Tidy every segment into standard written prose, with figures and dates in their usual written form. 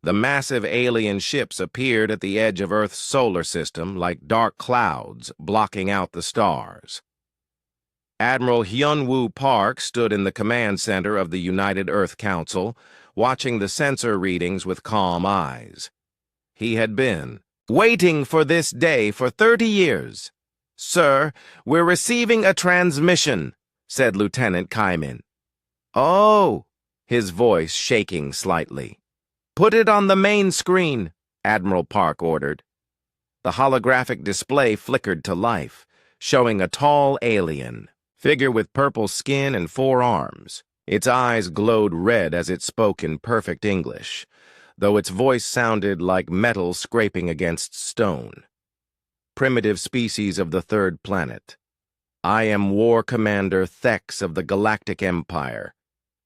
The massive alien ships appeared at the edge of Earth's solar system like dark clouds blocking out the stars. Admiral Hyun-woo Park stood in the command center of the United Earth Council, watching the sensor readings with calm eyes. He had been waiting for this day for 30 years. "Sir, we're receiving a transmission," said Lieutenant Kaimin. "Oh," his voice shaking slightly. "Put it on the main screen," Admiral Park ordered. The holographic display flickered to life, showing a tall alien figure with purple skin and 4 arms. Its eyes glowed red as it spoke in perfect English, though its voice sounded like metal scraping against stone. "Primitive species of the 3rd planet. I am War Commander Thex of the Galactic Empire.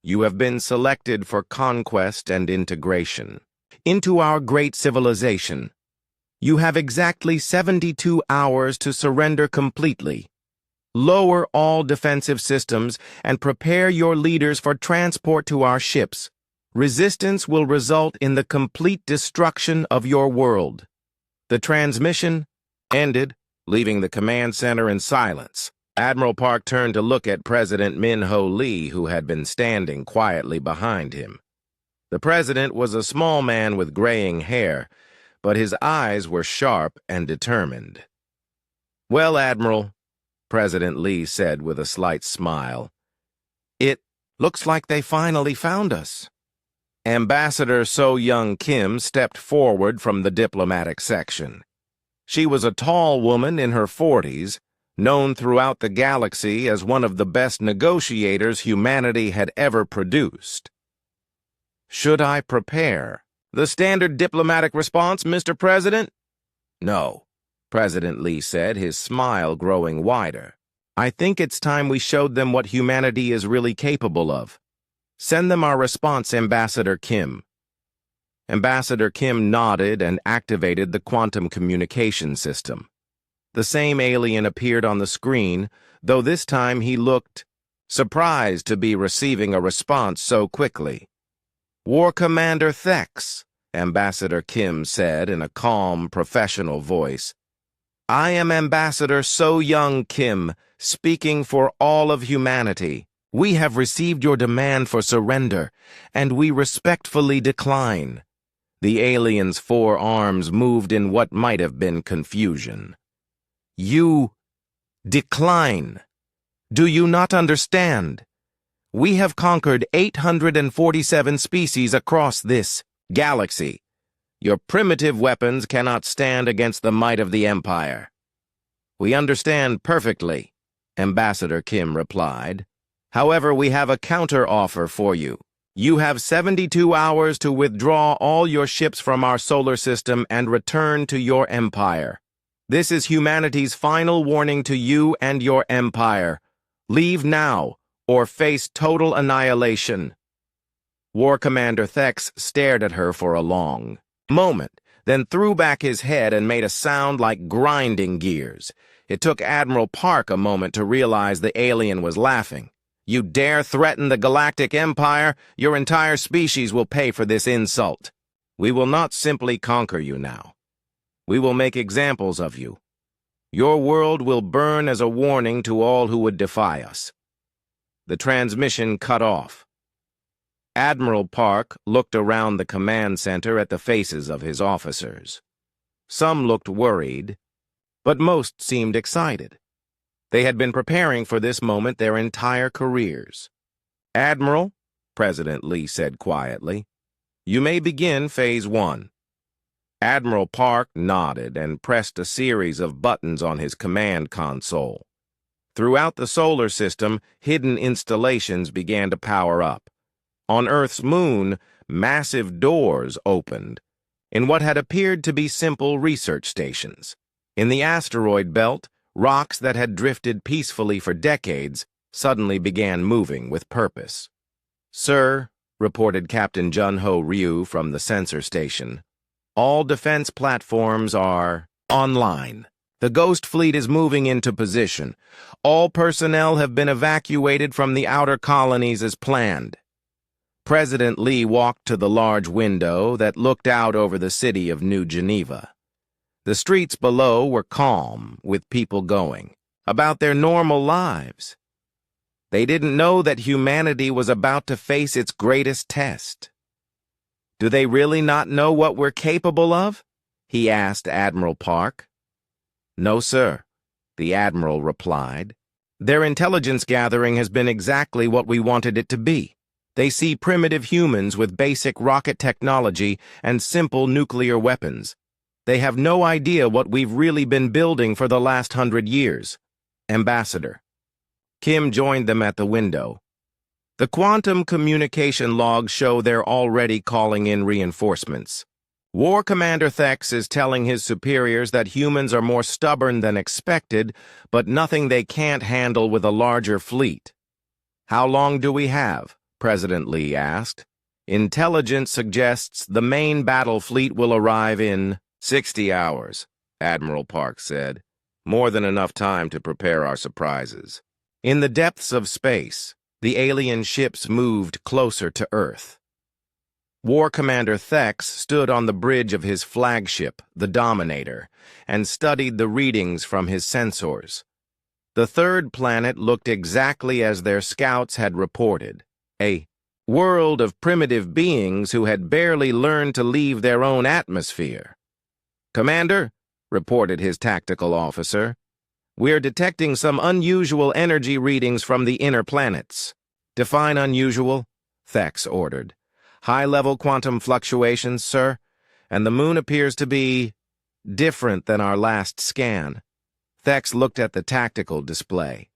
You have been selected for conquest and integration into our great civilization. You have exactly 72 hours to surrender completely. Lower all defensive systems and prepare your leaders for transport to our ships. Resistance will result in the complete destruction of your world." The transmission ended, leaving the command center in silence. Admiral Park turned to look at President Min-ho Lee, who had been standing quietly behind him. The president was a small man with graying hair, but his eyes were sharp and determined. "Well, Admiral," President Lee said with a slight smile, "it looks like they finally found us." Ambassador So-young Kim stepped forward from the diplomatic section. She was a tall woman in her 40s, known throughout the galaxy as one of the best negotiators humanity had ever produced. "Should I prepare?" "The standard diplomatic response, Mr. President?" "No," President Lee said, his smile growing wider. "I think it's time we showed them what humanity is really capable of. Send them our response, Ambassador Kim." Ambassador Kim nodded and activated the quantum communication system. The same alien appeared on the screen, though this time he looked surprised to be receiving a response so quickly. "War Commander Thex," Ambassador Kim said in a calm, professional voice. "I am Ambassador So-young Kim, speaking for all of humanity. We have received your demand for surrender, and we respectfully decline." The alien's 4 arms moved in what might have been confusion. "You decline. Do you not understand? We have conquered 847 species across this galaxy. Your primitive weapons cannot stand against the might of the Empire." "We understand perfectly," Ambassador Kim replied. "However, we have a counter-offer for you. You have 72 hours to withdraw all your ships from our solar system and return to your empire. This is humanity's final warning to you and your empire. Leave now, or face total annihilation." War Commander Thex stared at her for a long moment, then threw back his head and made a sound like grinding gears. It took Admiral Park a moment to realize the alien was laughing. "You dare threaten the Galactic Empire? Your entire species will pay for this insult. We will not simply conquer you now. We will make examples of you. Your world will burn as a warning to all who would defy us." The transmission cut off. Admiral Park looked around the command center at the faces of his officers. Some looked worried, but most seemed excited. They had been preparing for this moment their entire careers. "Admiral," President Lee said quietly, "you may begin Phase 1. Admiral Park nodded and pressed a series of buttons on his command console. Throughout the solar system, hidden installations began to power up. On Earth's moon, massive doors opened in what had appeared to be simple research stations. In the asteroid belt, rocks that had drifted peacefully for decades suddenly began moving with purpose. "Sir," reported Captain Jun-ho Ryu from the sensor station, "all defense platforms are online. The Ghost Fleet is moving into position. All personnel have been evacuated from the outer colonies as planned." President Lee walked to the large window that looked out over the city of New Geneva. The streets below were calm, with people going about their normal lives. They didn't know that humanity was about to face its greatest test. "Do they really not know what we're capable of?" he asked Admiral Park. "No, sir," the Admiral replied. "Their intelligence gathering has been exactly what we wanted it to be. They see primitive humans with basic rocket technology and simple nuclear weapons. They have no idea what we've really been building for the last 100 years. Ambassador." Kim joined them at the window. "The quantum communication logs show they're already calling in reinforcements. War Commander Thex is telling his superiors that humans are more stubborn than expected, but nothing they can't handle with a larger fleet." "How long do we have?" President Lee asked. "Intelligence suggests the main battle fleet will arrive in 60 hours, Admiral Park said. "More than enough time to prepare our surprises." In the depths of space, the alien ships moved closer to Earth. War Commander Thex stood on the bridge of his flagship, the Dominator, and studied the readings from his sensors. The third planet looked exactly as their scouts had reported. A world of primitive beings who had barely learned to leave their own atmosphere. "Commander," reported his tactical officer, "we're detecting some unusual energy readings from the inner planets." "Define unusual," Thex ordered. "High-level quantum fluctuations, sir, and the moon appears to be different than our last scan." Thex looked at the tactical display.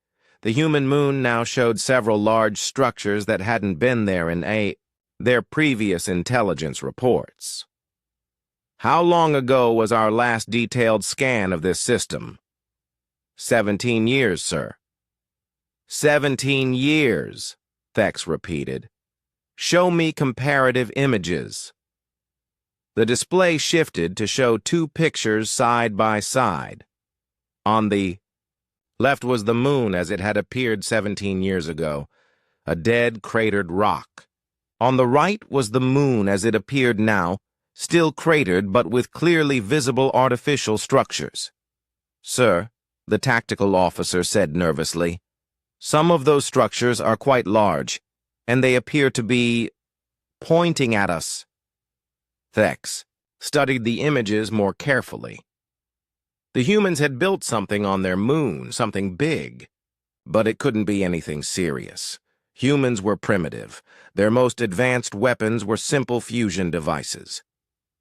The human moon now showed several large structures that hadn't been there in their previous intelligence reports. "How long ago was our last detailed scan of this system?" 17 years, sir." 17 years, Thex repeated. "Show me comparative images." The display shifted to show two pictures side by side. On the left was the moon as it had appeared 17 years ago, a dead, cratered rock. On the right was the moon as it appeared now, still cratered but with clearly visible artificial structures. "Sir," the tactical officer said nervously, "some of those structures are quite large, and they appear to be pointing at us." Thex studied the images more carefully. The humans had built something on their moon, something big. But it couldn't be anything serious. Humans were primitive. Their most advanced weapons were simple fusion devices.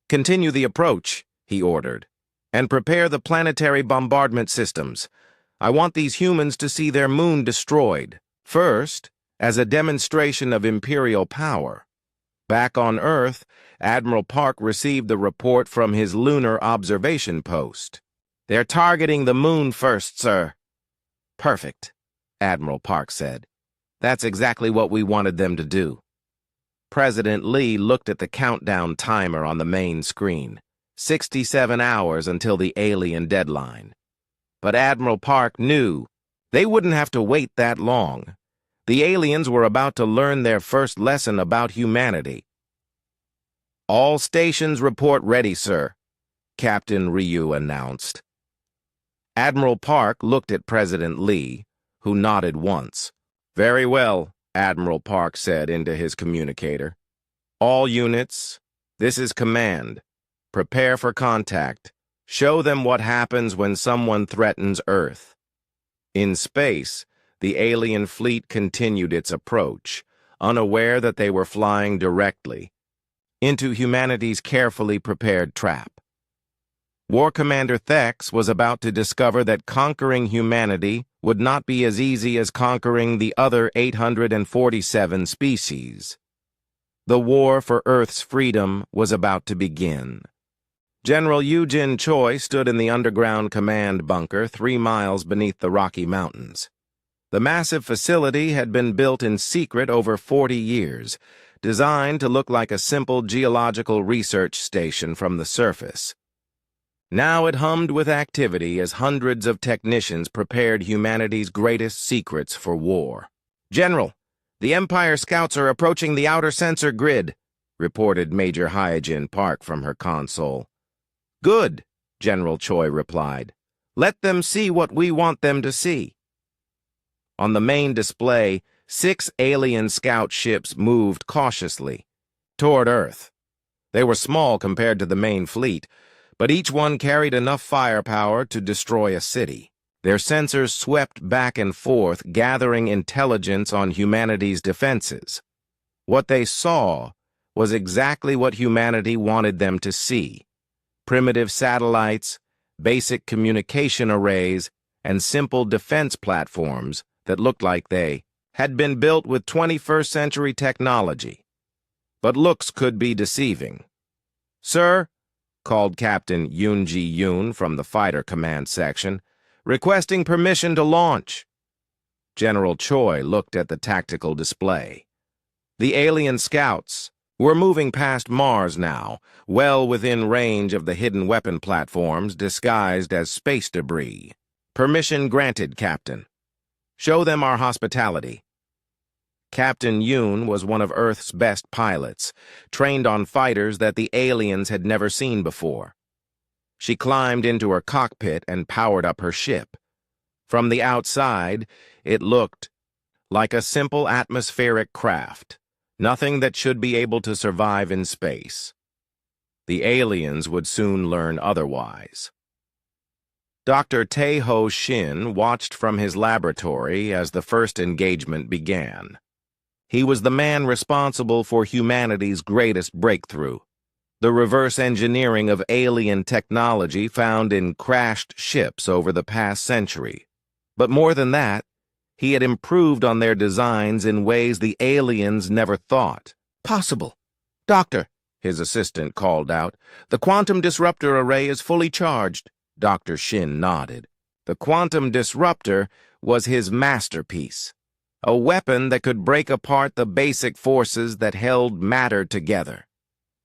"Continue the approach," he ordered, "and prepare the planetary bombardment systems. I want these humans to see their moon destroyed, first, as a demonstration of Imperial power." Back on Earth, Admiral Park received the report from his lunar observation post. "They're targeting the moon first, sir." "Perfect," Admiral Park said. "That's exactly what we wanted them to do." President Lee looked at the countdown timer on the main screen. 67 hours until the alien deadline. But Admiral Park knew they wouldn't have to wait that long. The aliens were about to learn their first lesson about humanity. "All stations report ready, sir," Captain Ryu announced. Admiral Park looked at President Lee, who nodded once. "Very well," Admiral Park said into his communicator. "All units, this is command. Prepare for contact. Show them what happens when someone threatens Earth." In space, the alien fleet continued its approach, unaware that they were flying directly into humanity's carefully prepared trap. War Commander Thex was about to discover that conquering humanity would not be as easy as conquering the other 847 species. The war for Earth's freedom was about to begin. General Eugene Choi stood in the underground command bunker 3 miles beneath the Rocky Mountains. The massive facility had been built in secret over 40 years, designed to look like a simple geological research station from the surface. Now it hummed with activity as hundreds of technicians prepared humanity's greatest secrets for war. "General, The Empire scouts are approaching the outer sensor grid, reported Major Hyojin Park from her console. Good, General Choi replied. Let them see what we want them to see. On the main display, 6 alien scout ships moved cautiously toward Earth. They were small compared to the main fleet, but each one carried enough firepower to destroy a city. Their sensors swept back and forth, gathering intelligence on humanity's defenses. What they saw was exactly what humanity wanted them to see: primitive satellites, basic communication arrays, and simple defense platforms that looked like they had been built with 21st century technology. But looks could be deceiving. "Sir," called Captain Yoon Ji-yoon from the Fighter Command section, "requesting permission to launch." General Choi looked at the tactical display. The alien scouts were moving past Mars now, well within range of the hidden weapon platforms disguised as space debris. "Permission granted, Captain. Show them our hospitality." Captain Yoon was one of Earth's best pilots, trained on fighters that the aliens had never seen before. She climbed into her cockpit and powered up her ship. From the outside, it looked like a simple atmospheric craft, nothing that should be able to survive in space. The aliens would soon learn otherwise. Dr. Tae-ho Shin watched from his laboratory as the first engagement began. He was the man responsible for humanity's greatest breakthrough: the reverse engineering of alien technology found in crashed ships over the past century. But more than that, he had improved on their designs in ways the aliens never thought possible. "Doctor," his assistant called out, "the quantum disruptor array is fully charged." Dr. Shin nodded. The quantum disruptor was his masterpiece, a weapon that could break apart the basic forces that held matter together.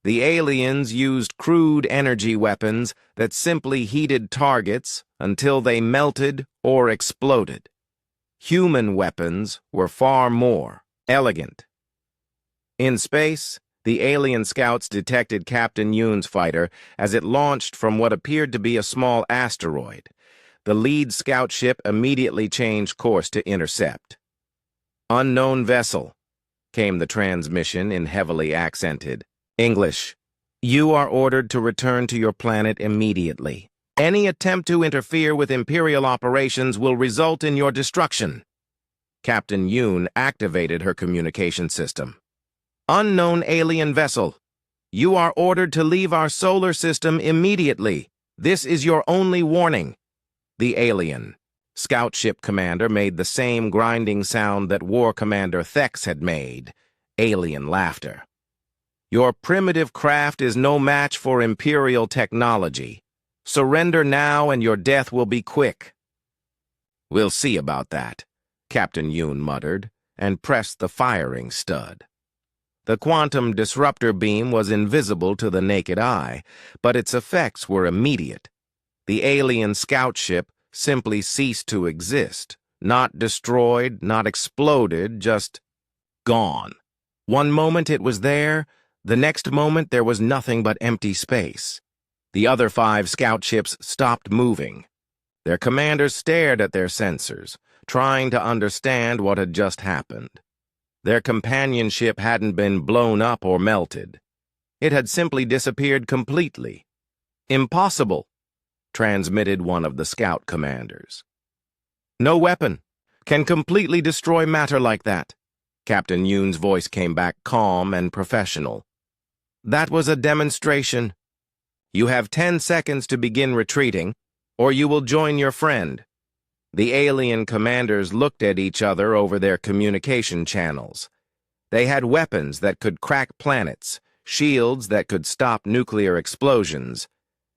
The aliens used crude energy weapons that simply heated targets until they melted or exploded. Human weapons were far more elegant. In space, the alien scouts detected Captain Yoon's fighter as it launched from what appeared to be a small asteroid. The lead scout ship immediately changed course to intercept. "Unknown vessel," came the transmission in heavily accented English. "You are ordered to return to your planet immediately. Any attempt to interfere with Imperial operations will result in your destruction." Captain Yoon activated her communication system. "Unknown alien vessel. You are ordered to leave our solar system immediately. This is your only warning." The alien scout ship commander made the same grinding sound that War Commander Thex had made: alien laughter. "Your primitive craft is no match for Imperial technology. Surrender now and your death will be quick." "We'll see about that," Captain Yoon muttered, and pressed the firing stud. The quantum disruptor beam was invisible to the naked eye, but its effects were immediate. The alien scout ship simply ceased to exist, not destroyed, not exploded, just gone. One moment it was there, the next moment there was nothing but empty space. The other 5 scout ships stopped moving. Their commanders stared at their sensors, trying to understand what had just happened. Their companion ship hadn't been blown up or melted. It had simply disappeared completely. "Impossible," transmitted one of the scout commanders. "No weapon can completely destroy matter like that." Captain Yoon's voice came back calm and professional. "That was a demonstration. You have 10 seconds to begin retreating, or you will join your friend." The alien commanders looked at each other over their communication channels. They had weapons that could crack planets, shields that could stop nuclear explosions,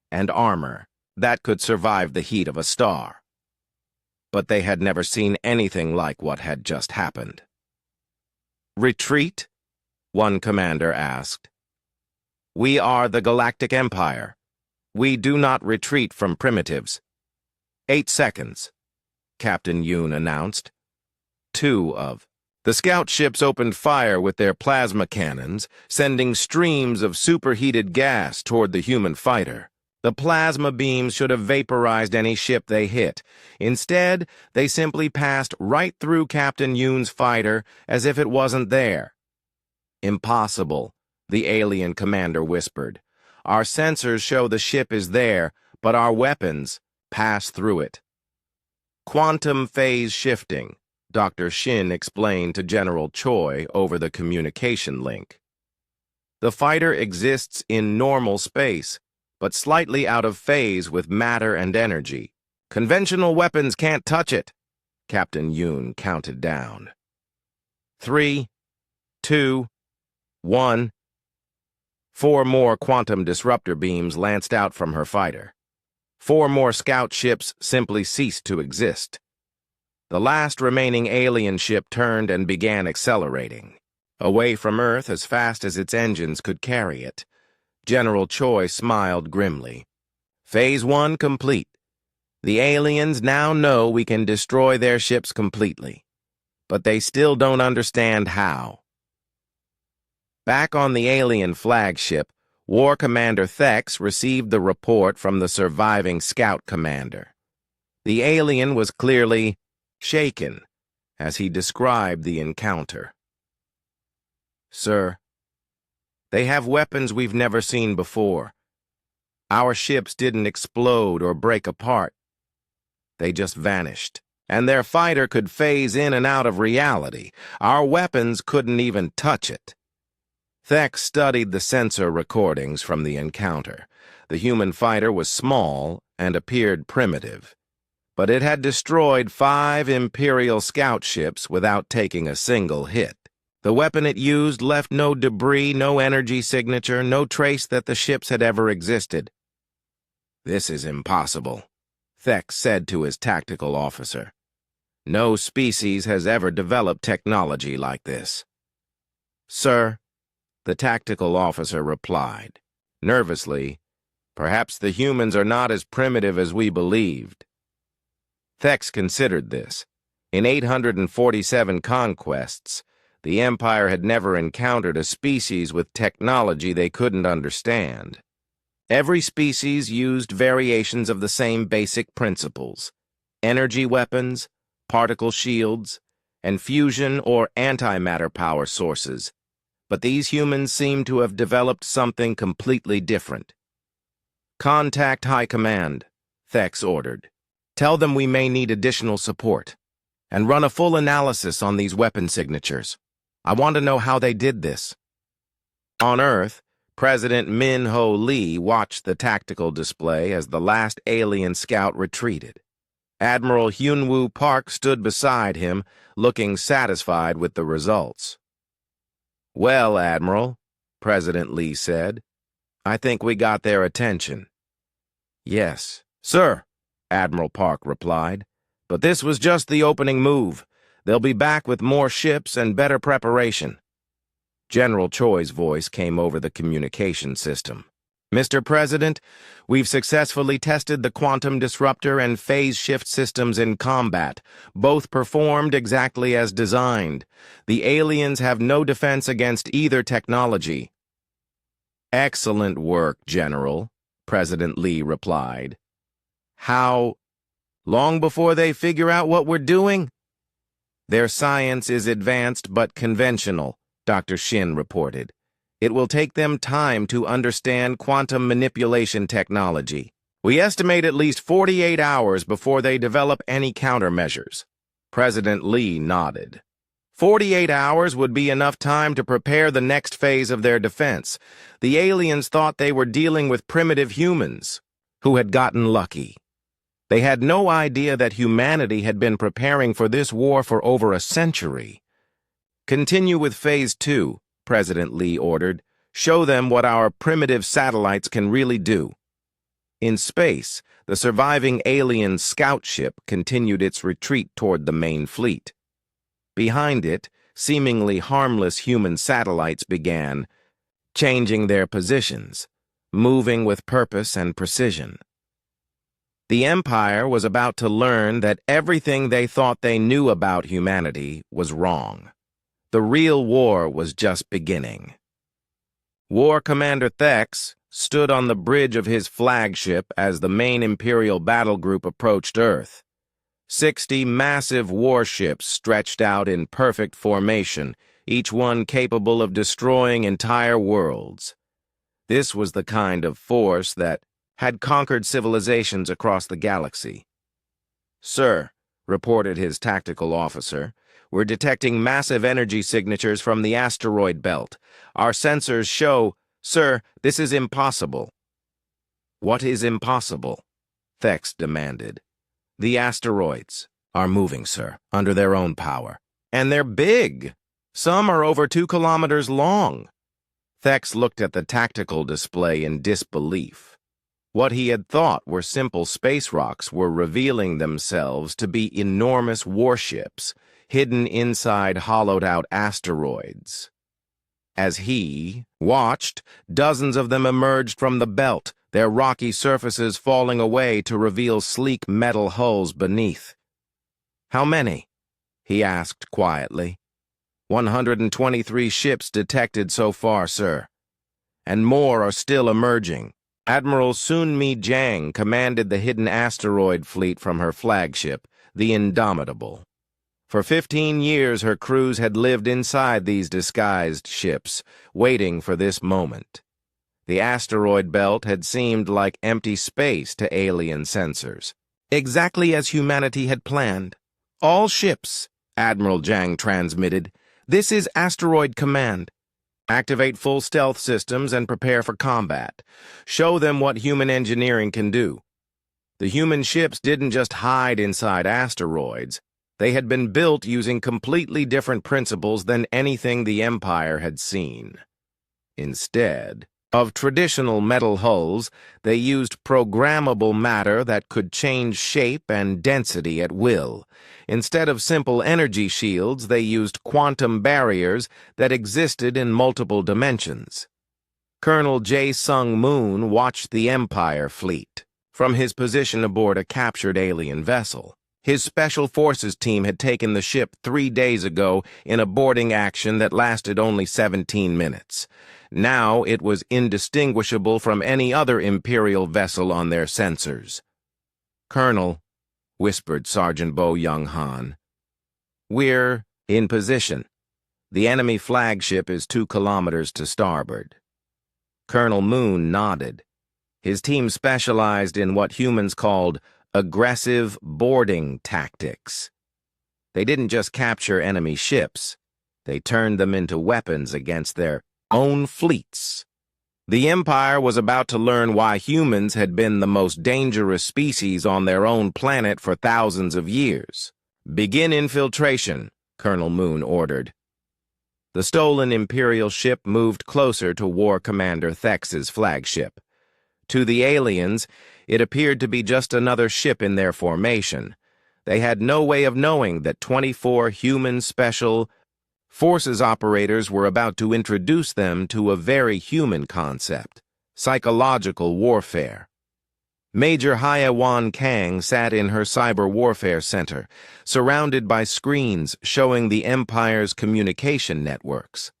and armor that could survive the heat of a star. But they had never seen anything like what had just happened. "Retreat?" one commander asked. "We are the Galactic Empire. We do not retreat from primitives." 8 seconds, Captain Yoon announced. 2 of The scout ships opened fire with their plasma cannons, sending streams of superheated gas toward the human fighter. The plasma beams should have vaporized any ship they hit. Instead, they simply passed right through Captain Yoon's fighter as if it wasn't there. "Impossible," the alien commander whispered. "Our sensors show the ship is there, but our weapons pass through it." "Quantum phase shifting," Dr. Shin explained to General Choi over the communication link. "The fighter exists in normal space, but slightly out of phase with matter and energy. Conventional weapons can't touch it." Captain Yoon counted down. 3, 2, 1. 4 more quantum disruptor beams lanced out from her fighter. 4 more scout ships simply ceased to exist. The last remaining alien ship turned and began accelerating, away from Earth as fast as its engines could carry it. General Choi smiled grimly. "Phase 1 complete. The aliens now know we can destroy their ships completely, but they still don't understand how." Back on the alien flagship, War Commander Thex received the report from the surviving scout commander. The alien was clearly shaken as he described the encounter. "Sir, they have weapons we've never seen before. Our ships didn't explode or break apart. They just vanished, and their fighter could phase in and out of reality. Our weapons couldn't even touch it." Thex studied the sensor recordings from the encounter. The human fighter was small and appeared primitive, but it had destroyed 5 Imperial scout ships without taking a single hit. The weapon it used left no debris, no energy signature, no trace that the ships had ever existed. "This is impossible," Thex said to his tactical officer. "No species has ever developed technology like this." "Sir," the tactical officer replied, nervously, "perhaps the humans are not as primitive as we believed." Thex considered this. In 847 conquests, the Empire had never encountered a species with technology they couldn't understand. Every species used variations of the same basic principles: energy weapons, particle shields, and fusion or antimatter power sources. But these humans seemed to have developed something completely different. "Contact High Command," Thex ordered. "Tell them we may need additional support, and run a full analysis on these weapon signatures. I want to know how they did this." On Earth, President Min-Ho Lee watched the tactical display as the last alien scout retreated. Admiral Hyun-Woo Park stood beside him, looking satisfied with the results. "Well, Admiral," President Lee said, "I think we got their attention." "Yes, sir," Admiral Park replied, "but this was just the opening move. They'll be back with more ships and better preparation." General Choi's voice came over the communication system. "Mr. President, we've successfully tested the quantum disruptor and phase shift systems in combat. Both performed exactly as designed. The aliens have no defense against either technology." "Excellent work, General," President Lee replied. "How long before they figure out what we're doing?" "Their science is advanced but conventional," Dr. Shin reported. "It will take them time to understand quantum manipulation technology. We estimate at least 48 hours before they develop any countermeasures." President Lee nodded. 48 hours would be enough time to prepare the next phase of their defense. The aliens thought they were dealing with primitive humans who had gotten lucky. They had no idea that humanity had been preparing for this war for over a century. "Continue with Phase 2, President Lee ordered. "Show them what our primitive satellites can really do." In space, the surviving alien scout ship continued its retreat toward the main fleet. Behind it, seemingly harmless human satellites began changing their positions, moving with purpose and precision. The Empire was about to learn that everything they thought they knew about humanity was wrong. The real war was just beginning. War Commander Thex stood on the bridge of his flagship as the main Imperial battle group approached Earth. 60 massive warships stretched out in perfect formation, each one capable of destroying entire worlds. This was the kind of force that had conquered civilizations across the galaxy. "Sir," reported his tactical officer, "we're detecting massive energy signatures from the asteroid belt. Our sensors show—" "Sir, this is impossible." "What is impossible?" Thex demanded. "The asteroids are moving, sir, under their own power. And they're big. Some are over 2 kilometers long." Thex looked at the tactical display in disbelief. What he had thought were simple space rocks were revealing themselves to be enormous warships, hidden inside hollowed-out asteroids. As he watched, dozens of them emerged from the belt, their rocky surfaces falling away to reveal sleek metal hulls beneath. "How many?" he asked quietly. 123 ships detected so far, sir. And more are still emerging." Admiral Sun-Mi Jang commanded the hidden asteroid fleet from her flagship, the Indomitable. For 15 years her crews had lived inside these disguised ships, waiting for this moment. The asteroid belt had seemed like empty space to alien sensors. "Exactly as humanity had planned. All ships," Admiral Jang transmitted. "This is Asteroid Command. Activate full stealth systems and prepare for combat. Show them what human engineering can do." The human ships didn't just hide inside asteroids. They had been built using completely different principles than anything the Empire had seen. Instead of traditional metal hulls, they used programmable matter that could change shape and density at will. Instead of simple energy shields, they used quantum barriers that existed in multiple dimensions. Colonel Jae-Sung Moon watched the Empire fleet from his position aboard a captured alien vessel. His Special Forces team had taken the ship 3 days ago in a boarding action that lasted only 17 minutes. Now it was indistinguishable from any other Imperial vessel on their sensors. "Colonel," whispered Sergeant Bo Young-han, "we're in position. The enemy flagship is 2 kilometers to starboard." Colonel Moon nodded. His team specialized in what humans called aggressive boarding tactics. They didn't just capture enemy ships. They turned them into weapons against their own fleets. The Empire was about to learn why humans had been the most dangerous species on their own planet for thousands of years. "Begin infiltration," Colonel Moon ordered. The stolen Imperial ship moved closer to War Commander Thex's flagship. To the aliens, it appeared to be just another ship in their formation. They had no way of knowing that 24 human Special Forces operators were about to introduce them to a very human concept: psychological warfare. Major Hyewan Kang sat in her cyber warfare center, surrounded by screens showing the Empire's communication networks.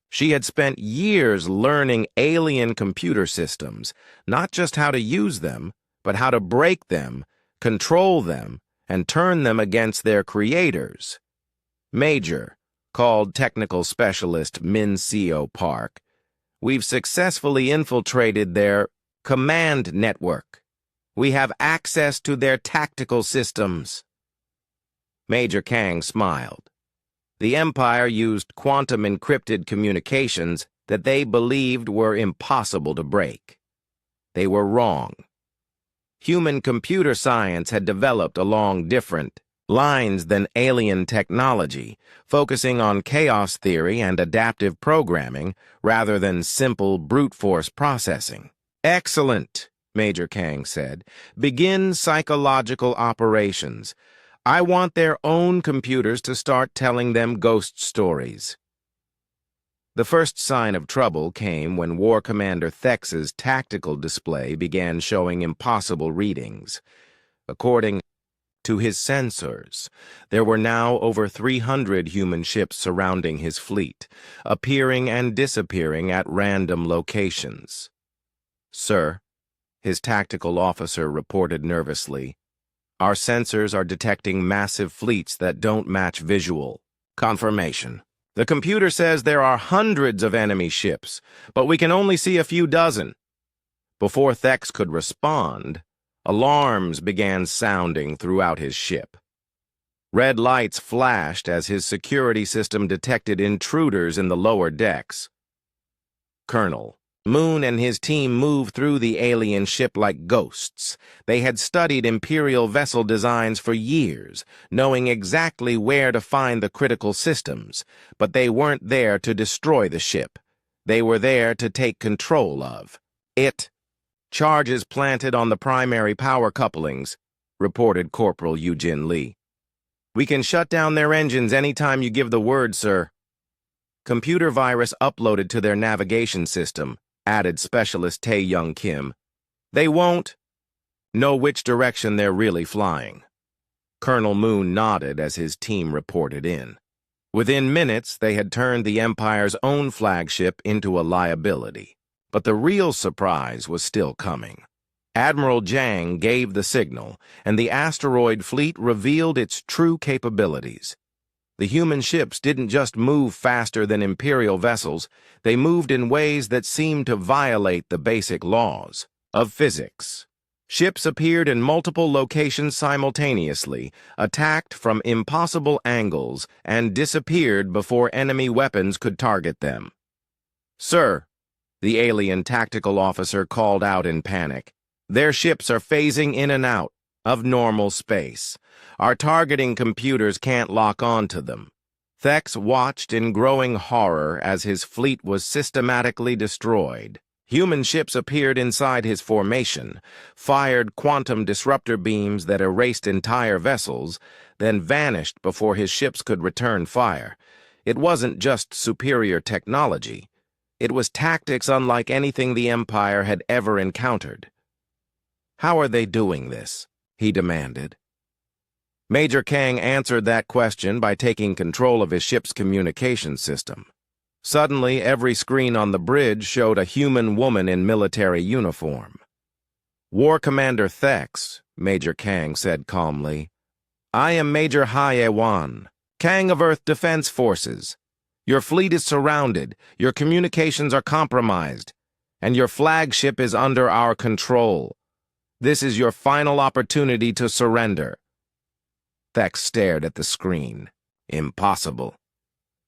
She had spent years learning alien computer systems, not just how to use them, but how to break them, control them, and turn them against their creators. "Major," called Technical Specialist Min Seo Park, "we've successfully infiltrated their command network. We have access to their tactical systems." Major Kang smiled. The Empire used quantum-encrypted communications that they believed were impossible to break. They were wrong. Human computer science had developed along different lines than alien technology, focusing on chaos theory and adaptive programming rather than simple brute force processing. "Excellent," Major Kang said. "Begin psychological operations. I want their own computers to start telling them ghost stories." The first sign of trouble came when War Commander Thex's tactical display began showing impossible readings. According to his sensors. There were now over 300 human ships surrounding his fleet, appearing and disappearing at random locations. "Sir," his tactical officer reported nervously, "our sensors are detecting massive fleets that don't match visual confirmation. The computer says there are hundreds of enemy ships, but we can only see a few dozen." Before Thex could respond, alarms began sounding throughout his ship. Red lights flashed as his security system detected intruders in the lower decks. Colonel Moon and his team moved through the alien ship like ghosts. They had studied Imperial vessel designs for years, knowing exactly where to find the critical systems, but they weren't there to destroy the ship. They were there to take control of it. "Charges planted on the primary power couplings," reported Corporal Eugene Lee. "We can shut down their engines anytime you give the word, sir." "Computer virus uploaded to their navigation system," added Specialist Tae-Young Kim. "They won't know which direction they're really flying." Colonel Moon nodded as his team reported in. Within minutes, they had turned the Empire's own flagship into a liability. But the real surprise was still coming. Admiral Jang gave the signal, and the asteroid fleet revealed its true capabilities. The human ships didn't just move faster than Imperial vessels, they moved in ways that seemed to violate the basic laws of physics. Ships appeared in multiple locations simultaneously, attacked from impossible angles, and disappeared before enemy weapons could target them. "Sir," the alien tactical officer called out in panic, "their ships are phasing in and out of normal space. Our targeting computers can't lock on to them." Thex watched in growing horror as his fleet was systematically destroyed. Human ships appeared inside his formation, fired quantum disruptor beams that erased entire vessels, then vanished before his ships could return fire. It wasn't just superior technology. It was tactics unlike anything the Empire had ever encountered. "How are they doing this?" he demanded. Major Kang answered that question by taking control of his ship's communication system. Suddenly, every screen on the bridge showed a human woman in military uniform. "War Commander Thex," Major Kang said calmly, "I am Major Hae-Wan, Kang of Earth Defense Forces. Your fleet is surrounded, your communications are compromised, and your flagship is under our control. This is your final opportunity to surrender." Thex stared at the screen. "Impossible.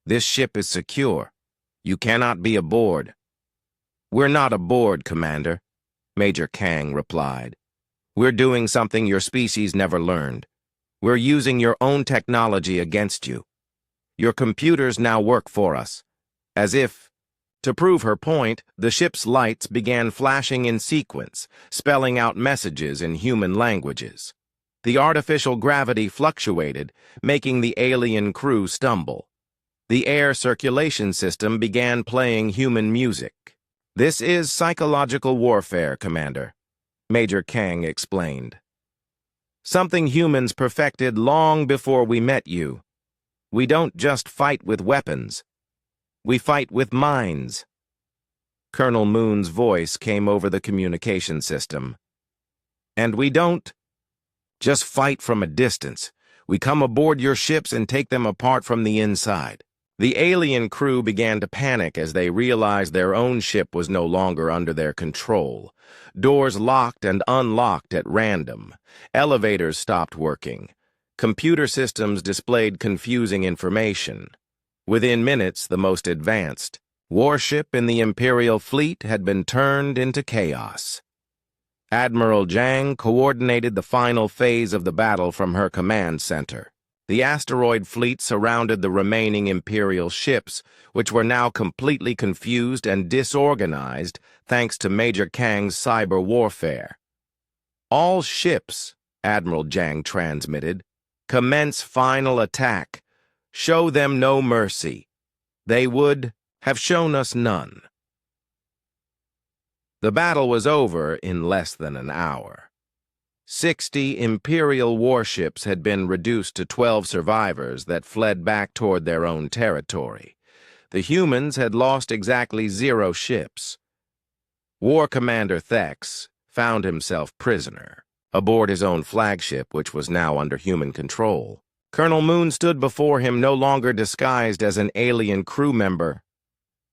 This ship is secure. You cannot be aboard." "We're not aboard, Commander," Major Kang replied. "We're doing something your species never learned. We're using your own technology against you. Your computers now work for us." As if to prove her point, the ship's lights began flashing in sequence, spelling out messages in human languages. The artificial gravity fluctuated, making the alien crew stumble. The air circulation system began playing human music. "This is psychological warfare, Commander," Major Kang explained. "Something humans perfected long before we met you. We don't just fight with weapons. We fight with minds." Colonel Moon's voice came over the communication system. "And we don't just fight from a distance. We come aboard your ships and take them apart from the inside." The alien crew began to panic as they realized their own ship was no longer under their control. Doors locked and unlocked at random. Elevators stopped working. Computer systems displayed confusing information. Within minutes, the most advanced warship in the Imperial fleet had been turned into chaos. Admiral Jang coordinated the final phase of the battle from her command center. The asteroid fleet surrounded the remaining Imperial ships, which were now completely confused and disorganized thanks to Major Kang's cyber warfare. "All ships," Admiral Jang transmitted, "commence final attack. Show them no mercy. They would have shown us none." The battle was over in less than an hour. 60 Imperial warships had been reduced to 12 survivors that fled back toward their own territory. The humans had lost exactly 0 ships. War Commander Thex found himself prisoner aboard his own flagship, which was now under human control. Colonel Moon stood before him, no longer disguised as an alien crew member.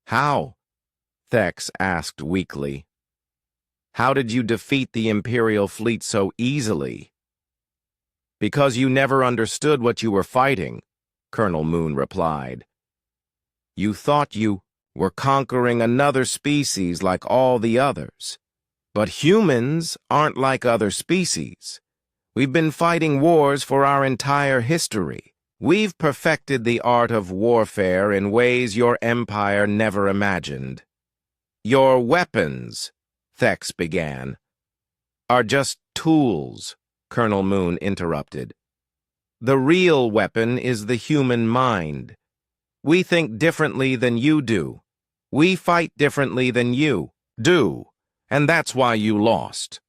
"How?" Thex asked weakly. "How did you defeat the Imperial fleet so easily?" "Because you never understood what you were fighting," Colonel Moon replied. "You thought you were conquering another species like all the others. But humans aren't like other species. We've been fighting wars for our entire history. We've perfected the art of warfare in ways your empire never imagined. Your weapons," Thex began, "are just tools," Colonel Moon interrupted. "The real weapon is the human mind. We think differently than you do. We fight differently than you do, and that's why you lost."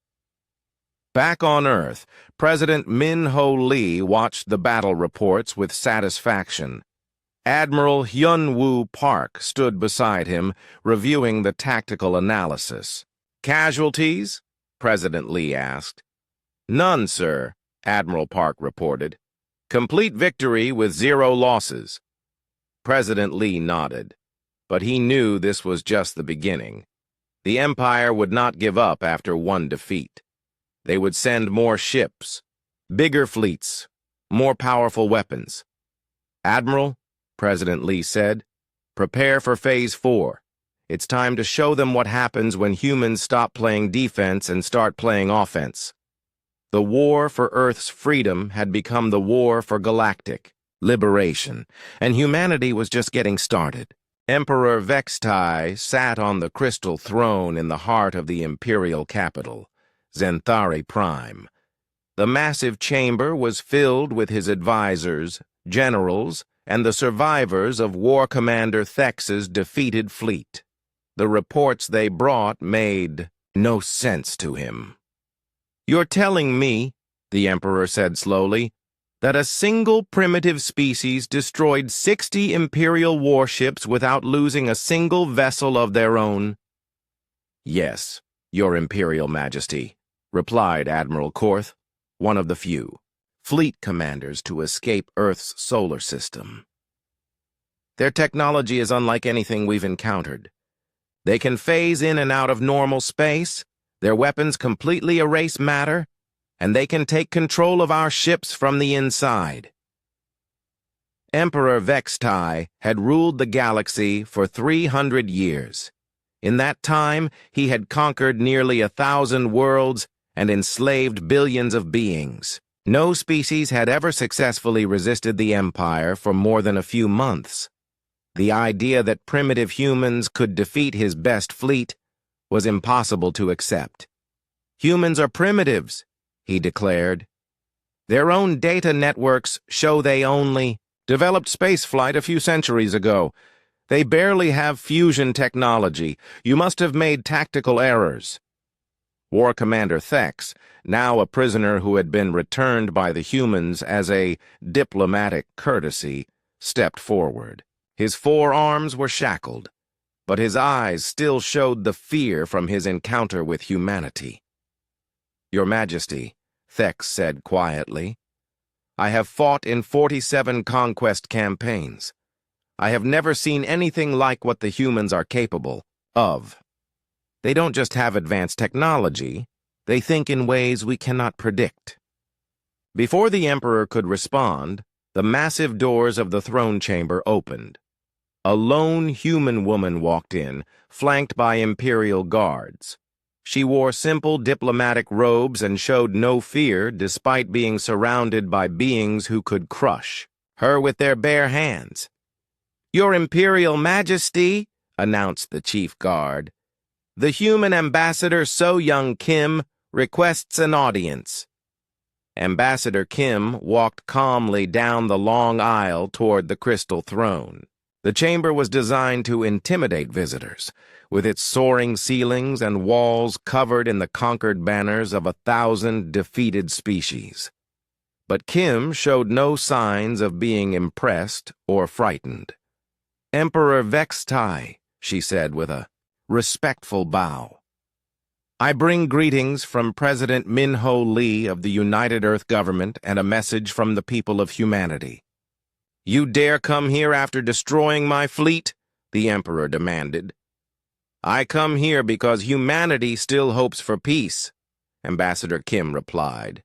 Back on Earth, President Min-Ho Lee watched the battle reports with satisfaction. Admiral Hyun-Woo Park stood beside him, reviewing the tactical analysis. "Casualties?" President Lee asked. "None, sir," Admiral Park reported. "Complete victory with 0 losses." President Lee nodded, but he knew this was just the beginning. The Empire would not give up after one defeat. They would send more ships, bigger fleets, more powerful weapons. "Admiral," President Lee said, "prepare for Phase 4. It's time to show them what happens when humans stop playing defense and start playing offense." The war for Earth's freedom had become the war for galactic liberation, and humanity was just getting started. Emperor Vextai sat on the crystal throne in the heart of the imperial capital, Zenthari Prime. The massive chamber was filled with his advisors, generals, and the survivors of War Commander Thex's defeated fleet. The reports they brought made no sense to him. "You're telling me," the Emperor said slowly, "that a single primitive species destroyed 60 Imperial warships without losing a single vessel of their own?" "Yes, Your Imperial Majesty," replied Admiral Korth, one of the few fleet commanders to escape Earth's solar system. "Their technology is unlike anything we've encountered. They can phase in and out of normal space, their weapons completely erase matter, and they can take control of our ships from the inside." Emperor Vextai had ruled the galaxy for 300 years. In that time, he had conquered nearly 1,000 worlds and enslaved billions of beings. No species had ever successfully resisted the Empire for more than a few months. The idea that primitive humans could defeat his best fleet was impossible to accept. "Humans are primitives," he declared. "Their own data networks show they only developed spaceflight a few centuries ago. They barely have fusion technology. You must have made tactical errors." War Commander Thex, now a prisoner who had been returned by the humans as a diplomatic courtesy, stepped forward. His 4 arms were shackled, but his eyes still showed the fear from his encounter with humanity. "Your Majesty," Thex said quietly, "I have fought in 47 conquest campaigns. I have never seen anything like what the humans are capable of. They don't just have advanced technology, they think in ways we cannot predict." Before the Emperor could respond, the massive doors of the throne chamber opened. A lone human woman walked in, flanked by Imperial guards. She wore simple diplomatic robes and showed no fear despite being surrounded by beings who could crush her with their bare hands. "Your Imperial Majesty," announced the chief guard, "the human ambassador So-Young Kim requests an audience." Ambassador Kim walked calmly down the long aisle toward the crystal throne. The chamber was designed to intimidate visitors, with its soaring ceilings and walls covered in the conquered banners of 1,000 defeated species. But Kim showed no signs of being impressed or frightened. "Emperor Vextai," she said with a respectful bow. "I bring greetings from President Min-Ho Lee of the United Earth Government and a message from the people of humanity." "You dare come here after destroying my fleet?" the Emperor demanded. "I come here because humanity still hopes for peace," Ambassador Kim replied.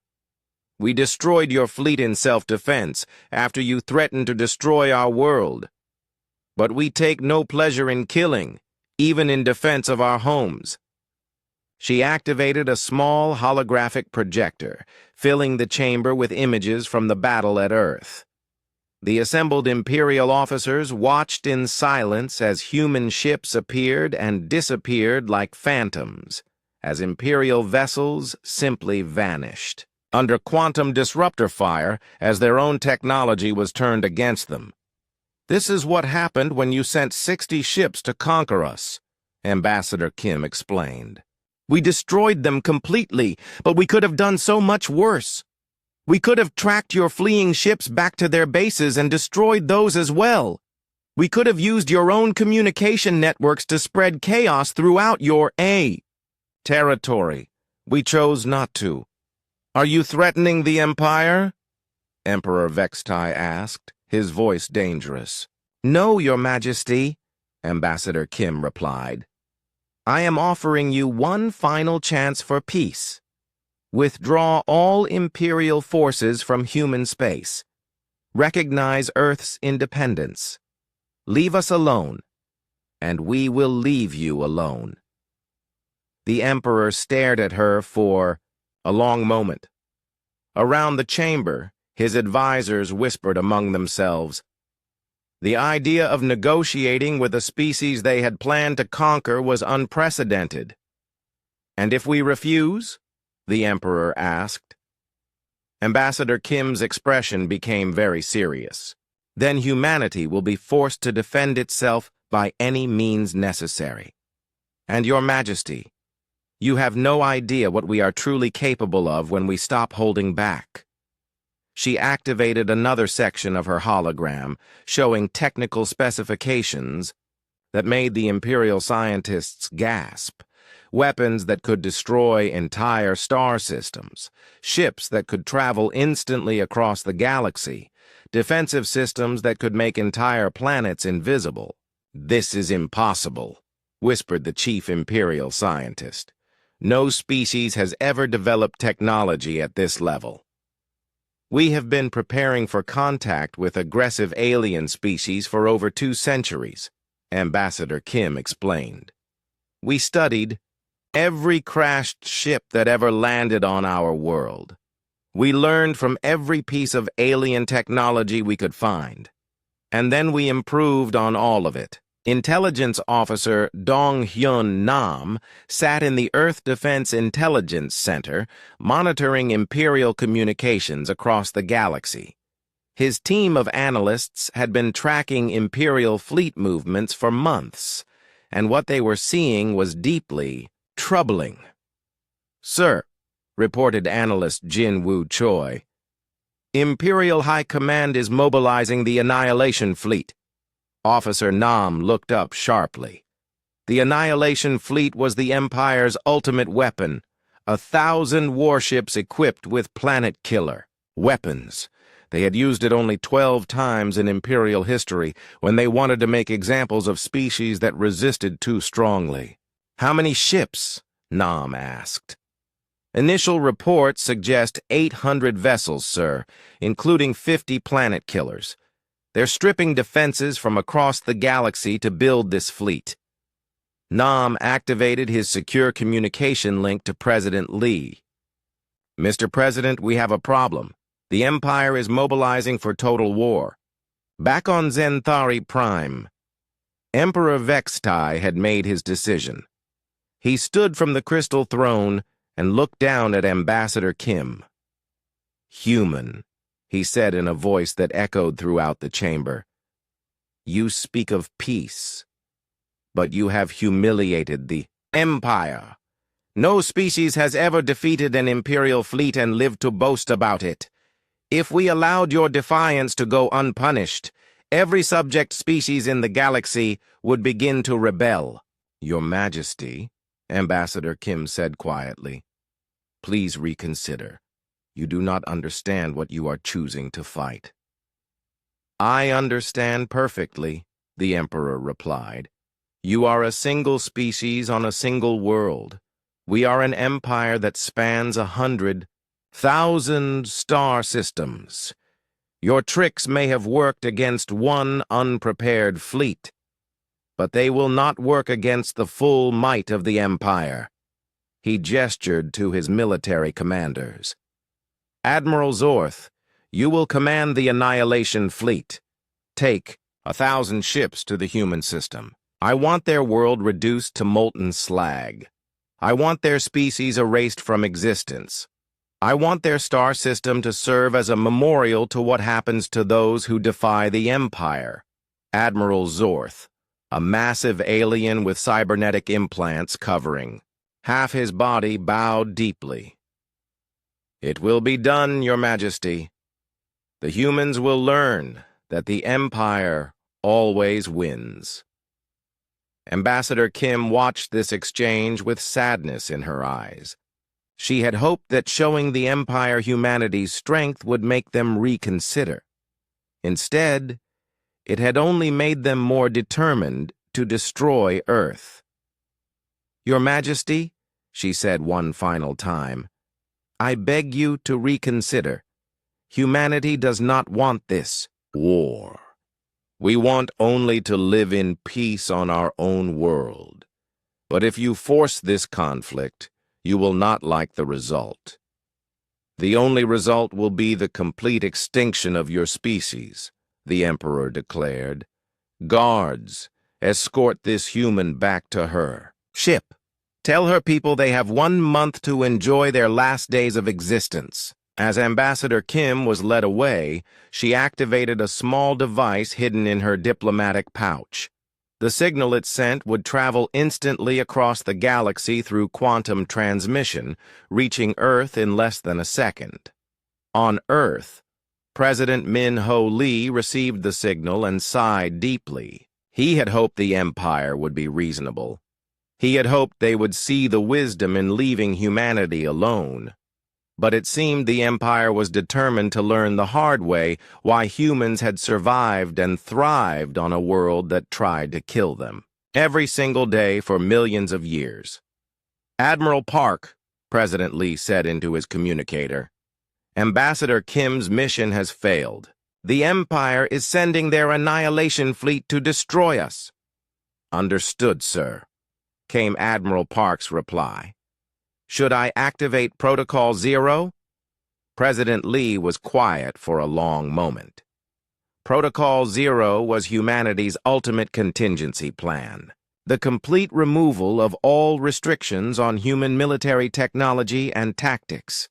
"We destroyed your fleet in self-defense after you threatened to destroy our world. But we take no pleasure in killing, even in defense of our homes." She activated a small holographic projector, filling the chamber with images from the battle at Earth. The assembled Imperial officers watched in silence as human ships appeared and disappeared like phantoms, as Imperial vessels simply vanished, under quantum disruptor fire as their own technology was turned against them. "This is what happened when you sent 60 ships to conquer us," Ambassador Kim explained. "We destroyed them completely, but we could have done so much worse. We could have tracked your fleeing ships back to their bases and destroyed those as well. We could have used your own communication networks to spread chaos throughout your territory. We chose not to." "Are you threatening the Empire?" Emperor Vextai asked, his voice dangerous. "No, Your Majesty," Ambassador Kim replied. "I am offering you one final chance for peace. Withdraw all Imperial forces from human space. Recognize Earth's independence. Leave us alone, and we will leave you alone." The Emperor stared at her for a long moment. Around the chamber, his advisors whispered among themselves. The idea of negotiating with a species they had planned to conquer was unprecedented. "And if we refuse?" the Emperor asked. Ambassador Kim's expression became very serious. "Then humanity will be forced to defend itself by any means necessary. And Your Majesty, you have no idea what we are truly capable of when we stop holding back." She activated another section of her hologram, showing technical specifications that made the Imperial scientists gasp. Weapons that could destroy entire star systems, ships that could travel instantly across the galaxy, defensive systems that could make entire planets invisible. "This is impossible," whispered the chief Imperial scientist. "No species has ever developed technology at this level." "We have been preparing for contact with aggressive alien species for over 2 centuries, Ambassador Kim explained. "We studied every crashed ship that ever landed on our world. We learned from every piece of alien technology we could find. And then we improved on all of it." Intelligence Officer Dong-Hyun Nam sat in the Earth Defense Intelligence Center, monitoring Imperial communications across the galaxy. His team of analysts had been tracking Imperial fleet movements for months, and what they were seeing was deeply troubling. "Sir," reported analyst Jin Woo Choi, "Imperial High Command is mobilizing the Annihilation fleet." Officer Nam looked up sharply. The Annihilation fleet was the Empire's ultimate weapon, 1,000 warships equipped with planet killer weapons. They had used it only 12 times in Imperial history when they wanted to make examples of species that resisted too strongly. "How many ships?" Nam asked. "Initial reports suggest 800 vessels, sir, including 50 planet killers. They're stripping defenses from across the galaxy to build this fleet." Nam activated his secure communication link to President Lee. "Mr. President, we have a problem. The Empire is mobilizing for total war. Back on Zenthari Prime." Emperor Vextai had made his decision. He stood from the crystal throne and looked down at Ambassador Kim. "Human," he said in a voice that echoed throughout the chamber. You speak of peace, but you have humiliated the Empire. No species has ever defeated an Imperial fleet and lived to boast about it. If we allowed your defiance to go unpunished, every subject species in the galaxy would begin to rebel. Your Majesty, Ambassador Kim said quietly, please reconsider. You do not understand what you are choosing to fight. I understand perfectly, the Emperor replied. You are a single species on a single world. We are an empire that spans 100,000 star systems. Your tricks may have worked against one unprepared fleet, but they will not work against the full might of the empire. He gestured to his military commanders. Admiral Zorth, you will command the Annihilation fleet. Take 1,000 ships to the human system. I want their world reduced to molten slag. I want their species erased from existence. I want their star system to serve as a memorial to what happens to those who defy the Empire. Admiral Zorth, a massive alien with cybernetic implants covering. Half his body bowed deeply. It will be done, Your Majesty. The humans will learn that the Empire always wins. Ambassador Kim watched this exchange with sadness in her eyes. She had hoped that showing the Empire humanity's strength would make them reconsider. Instead, it had only made them more determined to destroy Earth. Your Majesty, she said one final time, I beg you to reconsider. Humanity does not want this war. We want only to live in peace on our own world. But if you force this conflict, you will not like the result. The only result will be the complete extinction of your species, the Emperor declared. Guards, escort this human back to her. Ship, tell her people they have 1 month to enjoy their last days of existence. As Ambassador Kim was led away, she activated a small device hidden in her diplomatic pouch. The signal it sent would travel instantly across the galaxy through quantum transmission, reaching Earth in less than a second. On Earth, President Min-Ho Lee received the signal and sighed deeply. He had hoped the Empire would be reasonable. He had hoped they would see the wisdom in leaving humanity alone. But it seemed the Empire was determined to learn the hard way why humans had survived and thrived on a world that tried to kill them, every single day for millions of years. Admiral Park, President Lee said into his communicator, Ambassador Kim's mission has failed. The Empire is sending their Annihilation fleet to destroy us. Understood, sir, came Admiral Park's reply. Should I activate Protocol Zero? President Lee was quiet for a long moment. Protocol Zero was humanity's ultimate contingency plan, the complete removal of all restrictions on human military technology and tactics.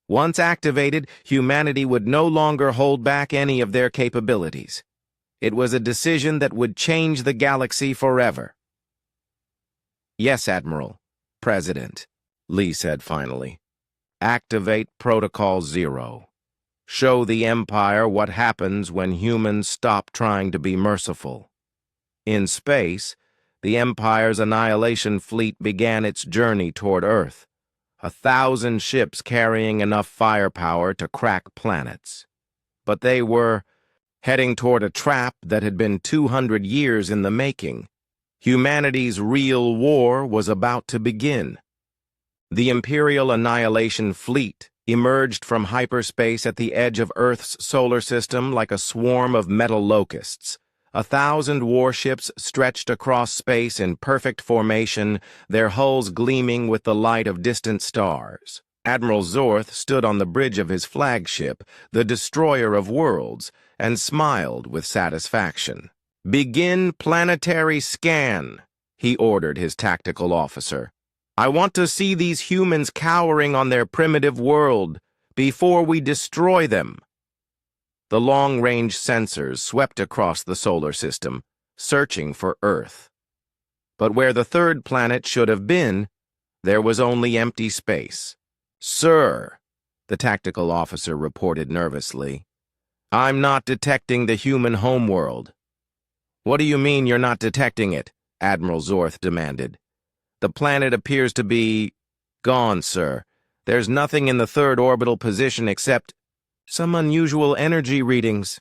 Once activated, humanity would no longer hold back any of their capabilities. It was a decision that would change the galaxy forever. Yes, Admiral. President. Lee said finally. Activate Protocol Zero. Show the Empire what happens when humans stop trying to be merciful. In space, the Empire's Annihilation fleet began its journey toward Earth, 1,000 ships carrying enough firepower to crack planets. But they were heading toward a trap that had been 200 years in the making. Humanity's real war was about to begin. The Imperial Annihilation Fleet emerged from hyperspace at the edge of Earth's solar system like a swarm of metal locusts. 1,000 warships stretched across space in perfect formation, their hulls gleaming with the light of distant stars. Admiral Zorth stood on the bridge of his flagship, the Destroyer of Worlds, and smiled with satisfaction. Begin planetary scan, he ordered his tactical officer. I want to see these humans cowering on their primitive world before we destroy them. The long-range sensors swept across the solar system, searching for Earth. But where the third planet should have been, there was only empty space. "Sir," the tactical officer reported nervously, "I'm not detecting the human homeworld." "What do you mean you're not detecting it?" Admiral Zorth demanded. "The planet appears to be gone, sir. There's nothing in the third orbital position except some unusual energy readings."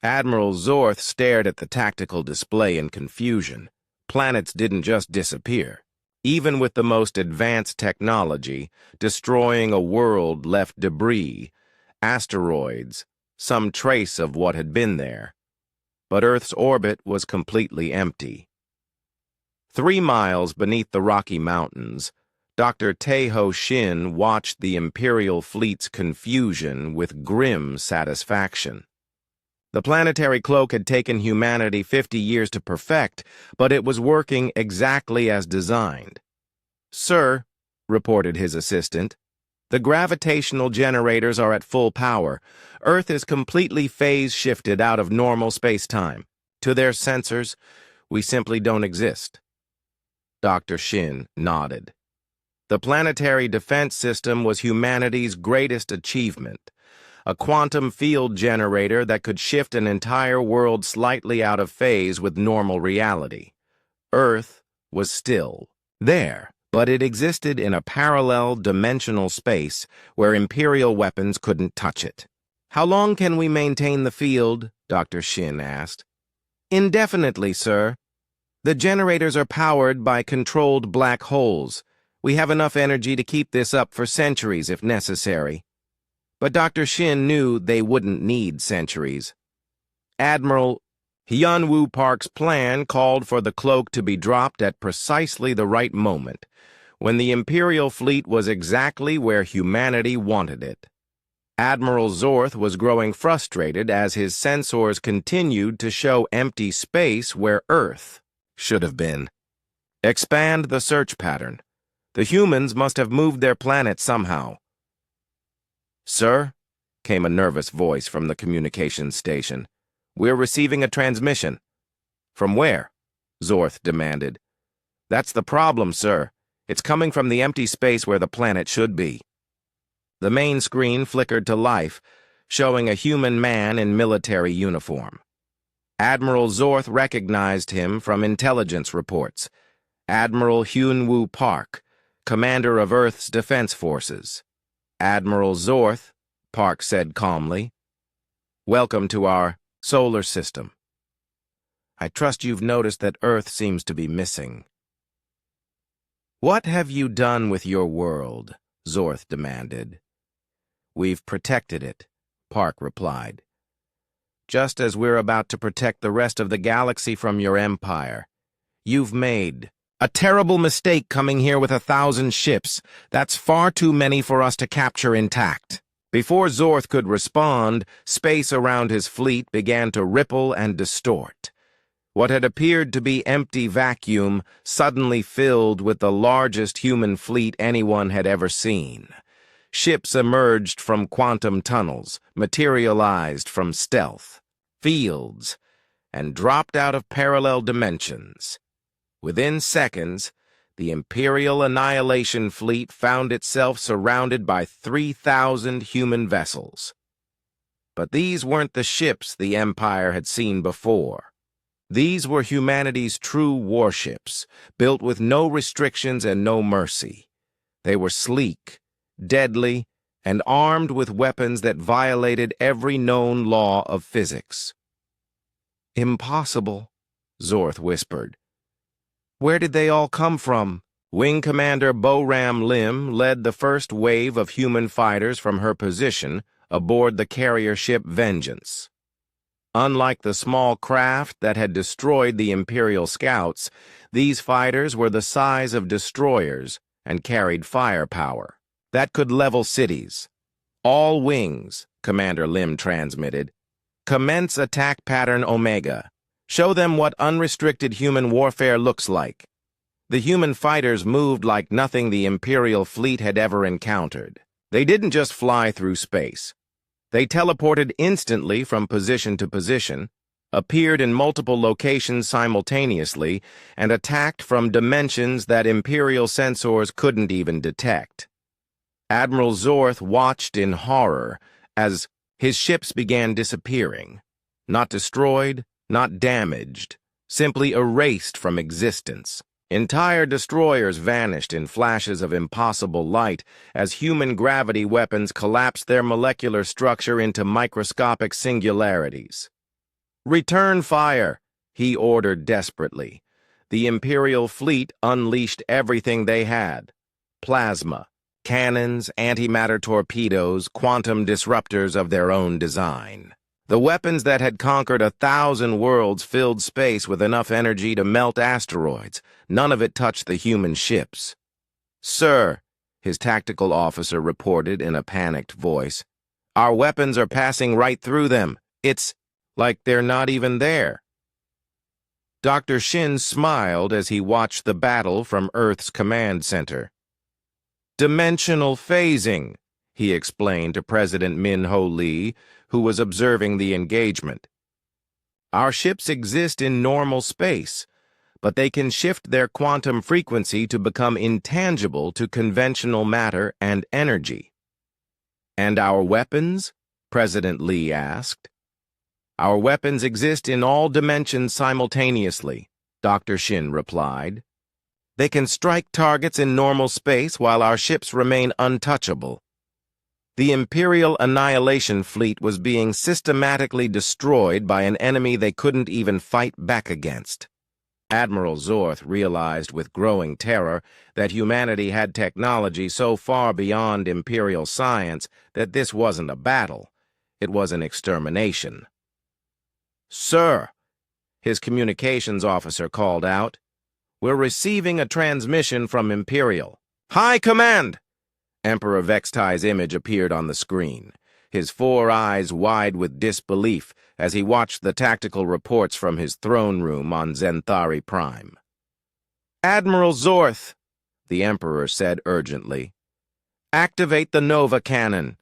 Admiral Zorth stared at the tactical display in confusion. Planets didn't just disappear. Even with the most advanced technology, destroying a world left debris, asteroids, some trace of what had been there. But Earth's orbit was completely empty. 3 miles beneath the Rocky Mountains, Dr. Taeho Shin watched the Imperial fleet's confusion with grim satisfaction. The planetary cloak had taken humanity 50 years to perfect, but it was working exactly as designed. "Sir," reported his assistant, "the gravitational generators are at full power. Earth is completely phase-shifted out of normal space-time. To their sensors, we simply don't exist." Dr. Shin nodded. The planetary defense system was humanity's greatest achievement, a quantum field generator that could shift an entire world slightly out of phase with normal reality. Earth was still there, but it existed in a parallel dimensional space where Imperial weapons couldn't touch it. "How long can we maintain the field?" Dr. Shin asked. "Indefinitely, sir. The generators are powered by controlled black holes. We have enough energy to keep this up for centuries if necessary." But Dr. Shin knew they wouldn't need centuries. Admiral Hyunwoo Park's plan called for the cloak to be dropped at precisely the right moment, when the Imperial fleet was exactly where humanity wanted it. Admiral Zorth was growing frustrated as his sensors continued to show empty space where Earth should have been. "Expand the search pattern. The humans must have moved their planet somehow." "Sir," came a nervous voice from the communications station, "we're receiving a transmission." "From where?" Zorth demanded. "That's the problem, sir. It's coming from the empty space where the planet should be." The main screen flickered to life, showing a human man in military uniform. Admiral Zorth recognized him from intelligence reports. Admiral Hyunwoo Park, commander of Earth's defense forces. "Admiral Zorth," Park said calmly, "welcome to our solar system. I trust you've noticed that Earth seems to be missing." "What have you done with your world?" Zorth demanded. "We've protected it," Park replied. "Just as we're about to protect the rest of the galaxy from your empire. You've made a terrible mistake coming here with 1,000 ships. That's far too many for us to capture intact." Before Zorth could respond, space around his fleet began to ripple and distort. What had appeared to be empty vacuum suddenly filled with the largest human fleet anyone had ever seen. Ships emerged from quantum tunnels, materialized from stealth, fields, and dropped out of parallel dimensions. Within seconds, the Imperial Annihilation fleet found itself surrounded by 3,000 human vessels. But these weren't the ships the Empire had seen before. These were humanity's true warships, built with no restrictions and no mercy. They were sleek, deadly, and armed with weapons that violated every known law of physics. "Impossible," Zorth whispered. "Where did they all come from?" Wing Commander Bo-Ram Lim led the first wave of human fighters from her position aboard the carrier ship Vengeance. Unlike the small craft that had destroyed the Imperial scouts, these fighters were the size of destroyers and carried firepower that could level cities. "All wings," Commander Lim transmitted. "Commence attack pattern Omega. Show them what unrestricted human warfare looks like." The human fighters moved like nothing the Imperial fleet had ever encountered. They didn't just fly through space. They teleported instantly from position to position, appeared in multiple locations simultaneously, and attacked from dimensions that Imperial sensors couldn't even detect. Admiral Zorth watched in horror as his ships began disappearing. Not destroyed, not damaged, simply erased from existence. Entire destroyers vanished in flashes of impossible light as human gravity weapons collapsed their molecular structure into microscopic singularities. "Return fire," he ordered desperately. The Imperial fleet unleashed everything they had: plasma, cannons, antimatter torpedoes, quantum disruptors of their own design. The weapons that had conquered 1,000 worlds filled space with enough energy to melt asteroids. None of it touched the human ships. "Sir," his tactical officer reported in a panicked voice, "our weapons are passing right through them. It's like they're not even there." Dr. Shin smiled as he watched the battle from Earth's command center. "Dimensional phasing," he explained to President Min-Ho Lee, who was observing the engagement. "Our ships exist in normal space, but they can shift their quantum frequency to become intangible to conventional matter and energy." "And our weapons?" President Lee asked. "Our weapons exist in all dimensions simultaneously," Dr. Shin replied. "They can strike targets in normal space while our ships remain untouchable." The Imperial Annihilation fleet was being systematically destroyed by an enemy they couldn't even fight back against. Admiral Zorth realized with growing terror that humanity had technology so far beyond Imperial science that this wasn't a battle, it was an extermination. "Sir," his communications officer called out, "we're receiving a transmission from Imperial." "High Command!" Emperor Vextai's image appeared on the screen, his 4 eyes wide with disbelief as he watched the tactical reports from his throne room on Zenthari Prime. "Admiral Zorth," the Emperor said urgently, "activate the Nova Cannon.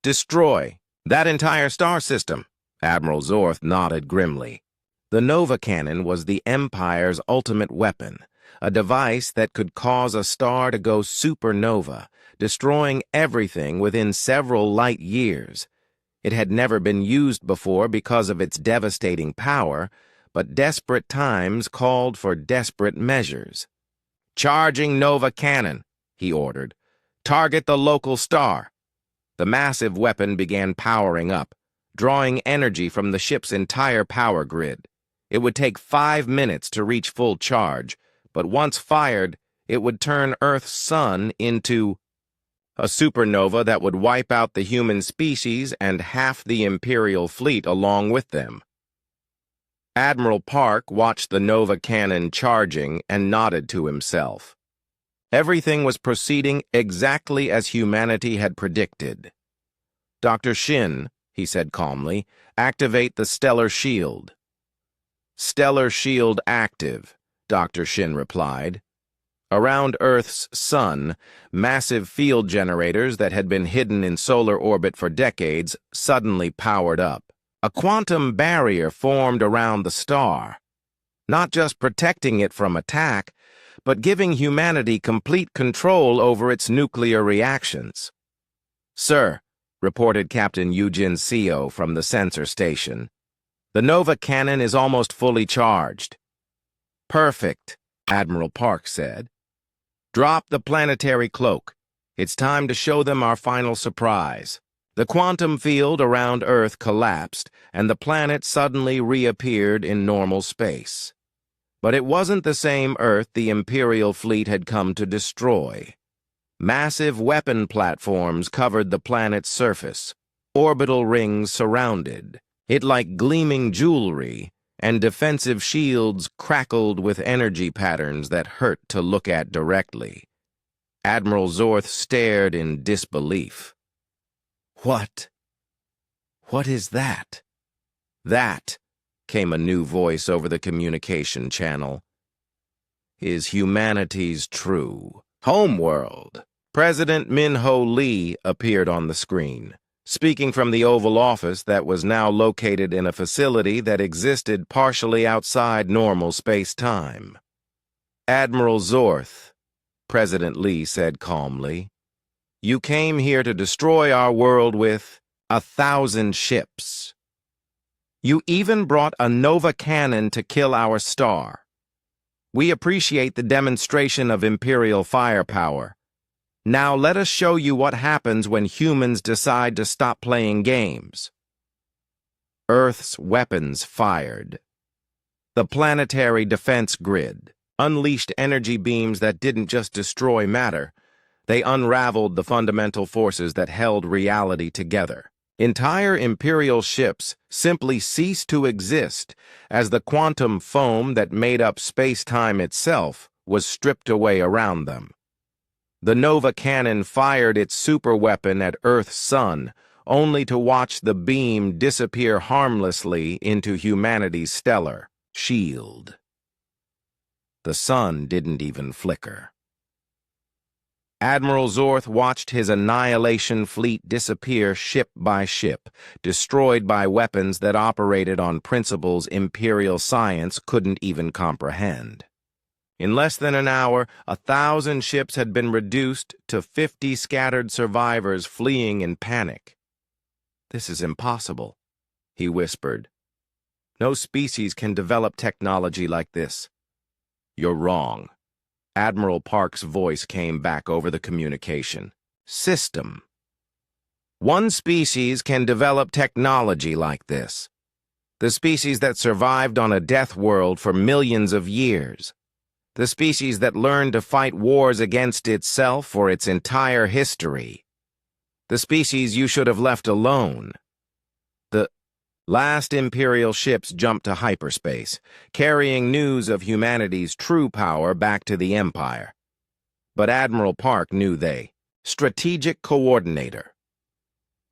Destroy that entire star system." Admiral Zorth nodded grimly. The Nova Cannon was the Empire's ultimate weapon, a device that could cause a star to go supernova, destroying everything within several light years. It had never been used before because of its devastating power, but desperate times called for desperate measures. "Charging Nova Cannon," he ordered. "Target the local star." The massive weapon began powering up, drawing energy from the ship's entire power grid. It would take 5 minutes to reach full charge, but once fired, it would turn Earth's sun into a supernova that would wipe out the human species and half the Imperial fleet along with them. Admiral Park watched the Nova Cannon charging and nodded to himself. Everything was proceeding exactly as humanity had predicted. "Dr. Shin," he said calmly, "activate the stellar shield." "Stellar shield active," Dr. Shin replied. Around Earth's sun, massive field generators that had been hidden in solar orbit for decades suddenly powered up. A quantum barrier formed around the star, not just protecting it from attack, but giving humanity complete control over its nuclear reactions. "Sir," reported Captain Eugene Seo from the sensor station, "the Nova Cannon is almost fully charged." "Perfect," Admiral Park said. "Drop the planetary cloak. It's time to show them our final surprise." The quantum field around Earth collapsed, and the planet suddenly reappeared in normal space. But it wasn't the same Earth the Imperial fleet had come to destroy. Massive weapon platforms covered the planet's surface. Orbital rings surrounded it like gleaming jewelry, and defensive shields crackled with energy patterns that hurt to look at directly. Admiral Zorth stared in disbelief. What is that?" "That," came a new voice over the communication channel, "is humanity's true homeworld." President Min-Ho Lee appeared on the screen. speaking from the Oval Office that was now located in a facility that existed partially outside normal space-time. "Admiral Zorth," President Lee said calmly, "you came here to destroy our world with 1,000 ships. You even brought a Nova cannon to kill our star. We appreciate the demonstration of Imperial firepower. Now let us show you what happens when humans decide to stop playing games." Earth's weapons fired. The planetary defense grid unleashed energy beams that didn't just destroy matter. They unraveled the fundamental forces that held reality together. Entire Imperial ships simply ceased to exist as the quantum foam that made up space-time itself was stripped away around them. The Nova cannon fired its superweapon at Earth's sun, only to watch the beam disappear harmlessly into humanity's stellar shield. The sun didn't even flicker. Admiral Zorth watched his Annihilation fleet disappear ship by ship, destroyed by weapons that operated on principles Imperial science couldn't even comprehend. In less than an hour, 1,000 ships had been reduced to 50 scattered survivors fleeing in panic. "This is impossible," he whispered. "No species can develop technology like this." "You're wrong." Admiral Park's voice came back over the communication. "System. One species can develop technology like this. The species that survived on a death world for millions of years. The species that learned to fight wars against itself for its entire history. The species you should have left alone." The last Imperial ships jumped to hyperspace, carrying news of humanity's true power back to the Empire. But Admiral Park knew they. Strategic Coordinator.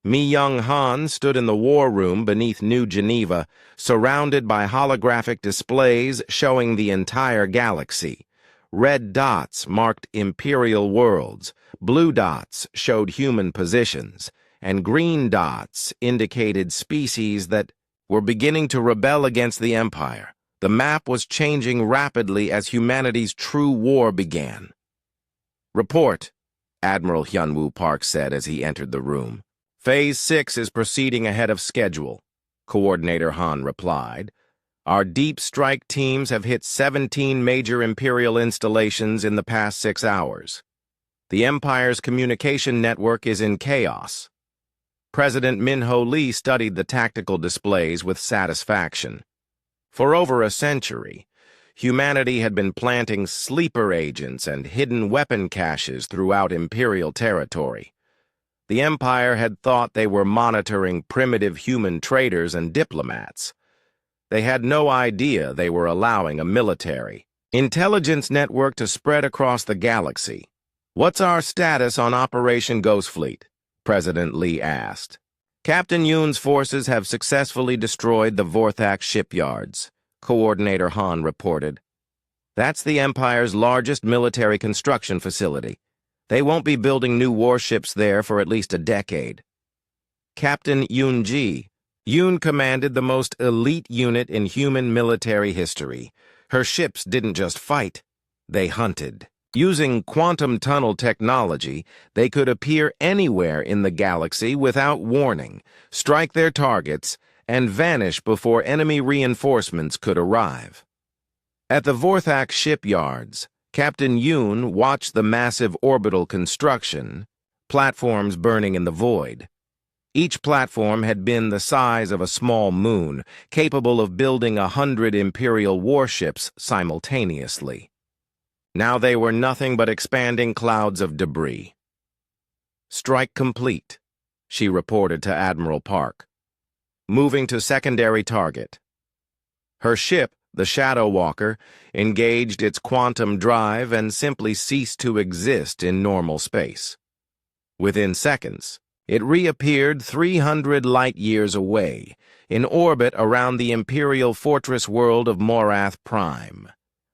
Mi-Young Han stood in the war room beneath New Geneva, surrounded by holographic displays showing the entire galaxy. Red dots marked Imperial worlds, blue dots showed human positions, and green dots indicated species that were beginning to rebel against the Empire. The map was changing rapidly as humanity's true war began. "Report," Admiral Hyunwoo Park said as he entered the room. "Phase 6 is proceeding ahead of schedule," Coordinator Han replied. "Our deep strike teams have hit 17 major Imperial installations in the past 6 hours. The Empire's communication network is in chaos." President Min-Ho Lee studied the tactical displays with satisfaction. For over a century, humanity had been planting sleeper agents and hidden weapon caches throughout Imperial territory. The Empire had thought they were monitoring primitive human traders and diplomats. They had no idea they were allowing a military intelligence network to spread across the galaxy. "What's our status on Operation Ghost Fleet?" President Lee asked. "Captain Yoon's forces have successfully destroyed the Vorthak shipyards," Coordinator Han reported. "That's the Empire's largest military construction facility. They won't be building new warships there for at least a decade." Captain Yoon-ji. Yoon commanded the most elite unit in human military history. Her ships didn't just fight, they hunted. Using quantum tunnel technology, they could appear anywhere in the galaxy without warning, strike their targets, and vanish before enemy reinforcements could arrive. At the Vorthak shipyards, Captain Yoon watched the massive orbital construction, platforms burning in the void. Each platform had been the size of a small moon, capable of building 100 Imperial warships simultaneously. Now they were nothing but expanding clouds of debris. "Strike complete," she reported to Admiral Park. "Moving to secondary target." Her ship, the Shadow Walker, engaged its quantum drive and simply ceased to exist in normal space. Within seconds, it reappeared 300 light-years away, in orbit around the Imperial fortress world of Morath Prime.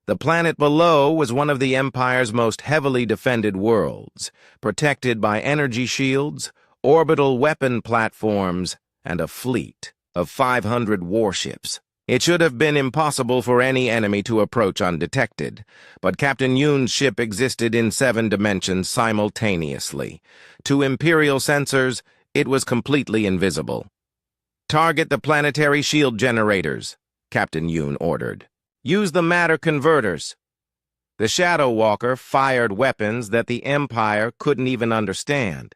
The planet below was one of the Empire's most heavily defended worlds, protected by energy shields, orbital weapon platforms, and a fleet of 500 warships. It should have been impossible for any enemy to approach undetected, but Captain Yoon's ship existed in 7 dimensions simultaneously. To Imperial sensors, it was completely invisible. "Target the planetary shield generators," Captain Yoon ordered. "Use the matter converters." The Shadow Walker fired weapons that the Empire couldn't even understand.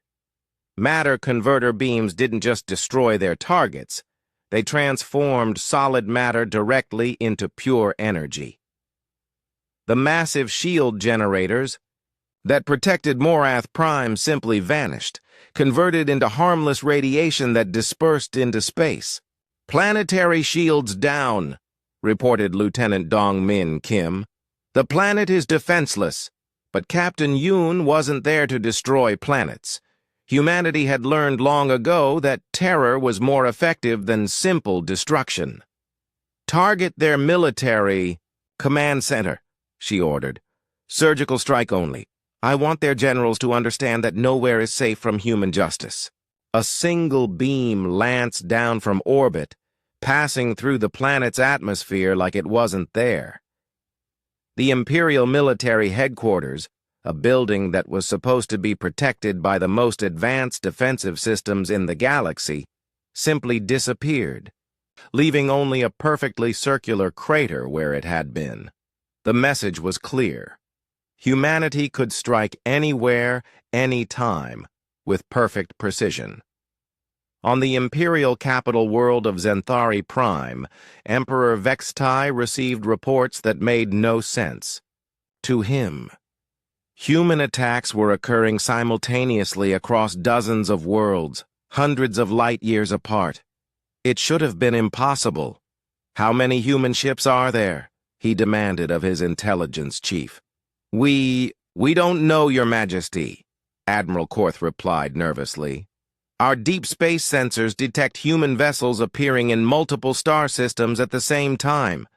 Matter converter beams didn't just destroy their targets, they transformed solid matter directly into pure energy. The massive shield generators that protected Morath Prime simply vanished, converted into harmless radiation that dispersed into space. "Planetary shields down," reported Lieutenant Dong Min Kim. "The planet is defenseless." But Captain Yoon wasn't there to destroy planets. Humanity had learned long ago that terror was more effective than simple destruction. "Target their military command center," she ordered. "Surgical strike only. I want their generals to understand that nowhere is safe from human justice." A single beam lanced down from orbit, passing through the planet's atmosphere like it wasn't there. The Imperial Military Headquarters, a building that was supposed to be protected by the most advanced defensive systems in the galaxy, simply disappeared, leaving only a perfectly circular crater where it had been. The message was clear. Humanity could strike anywhere, anytime, with perfect precision. On the imperial capital world of Zenthari Prime, Emperor Vextai received reports that made no sense. To him, human attacks were occurring simultaneously across dozens of worlds, hundreds of light years apart. It should have been impossible. "How many human ships are there?" he demanded of his intelligence chief. We don't know, Your Majesty," Admiral Korth replied nervously. "Our deep space sensors detect human vessels appearing in multiple star systems at the same time.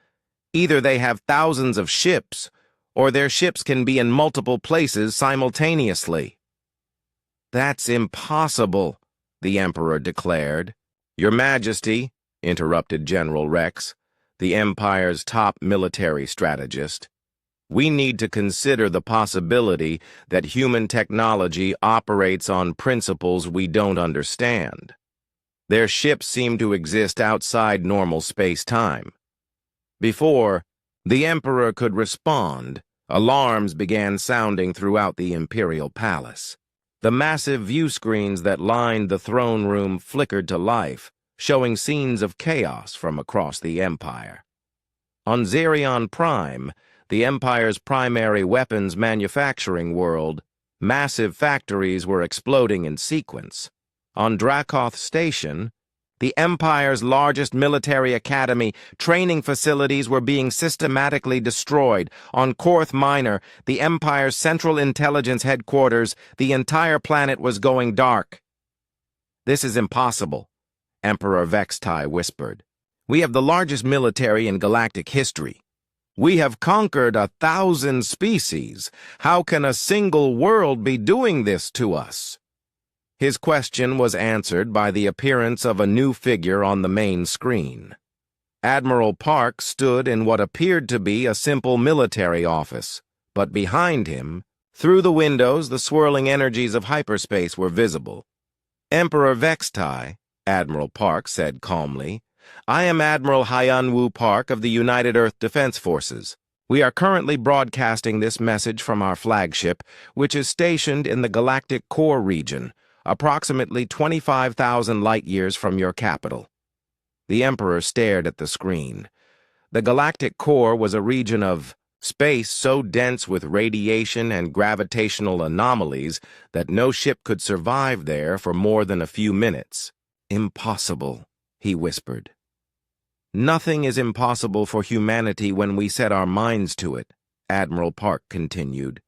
Either they have thousands of ships, or their ships can be in multiple places simultaneously." "That's impossible," the Emperor declared. "Your Majesty," interrupted General Rex, the Empire's top military strategist, "we need to consider the possibility that human technology operates on principles we don't understand. Their ships seem to exist outside normal space-time." Before the Emperor could respond, alarms began sounding throughout the Imperial Palace. The massive view screens that lined the throne room flickered to life, showing scenes of chaos from across the Empire. On Zerion Prime, the Empire's primary weapons manufacturing world, massive factories were exploding in sequence. On Dracoth Station, the Empire's largest military academy, training facilities were being systematically destroyed. On Korth Minor, the Empire's Central Intelligence Headquarters, the entire planet was going dark. "This is impossible," Emperor Vextai whispered. "We have the largest military in galactic history. We have conquered 1,000 species. How can a single world be doing this to us?" His question was answered by the appearance of a new figure on the main screen. Admiral Park stood in what appeared to be a simple military office, but behind him, through the windows, the swirling energies of hyperspace were visible. "Emperor Vextai," Admiral Park said calmly, "I am Admiral Hyun-Woo Park of the United Earth Defense Forces. We are currently broadcasting this message from our flagship, which is stationed in the Galactic Core region, approximately 25,000 light-years from your capital." The Emperor stared at the screen. The Galactic Core was a region of space so dense with radiation and gravitational anomalies that no ship could survive there for more than a few minutes. "Impossible," he whispered. "Nothing is impossible for humanity when we set our minds to it," Admiral Park continued.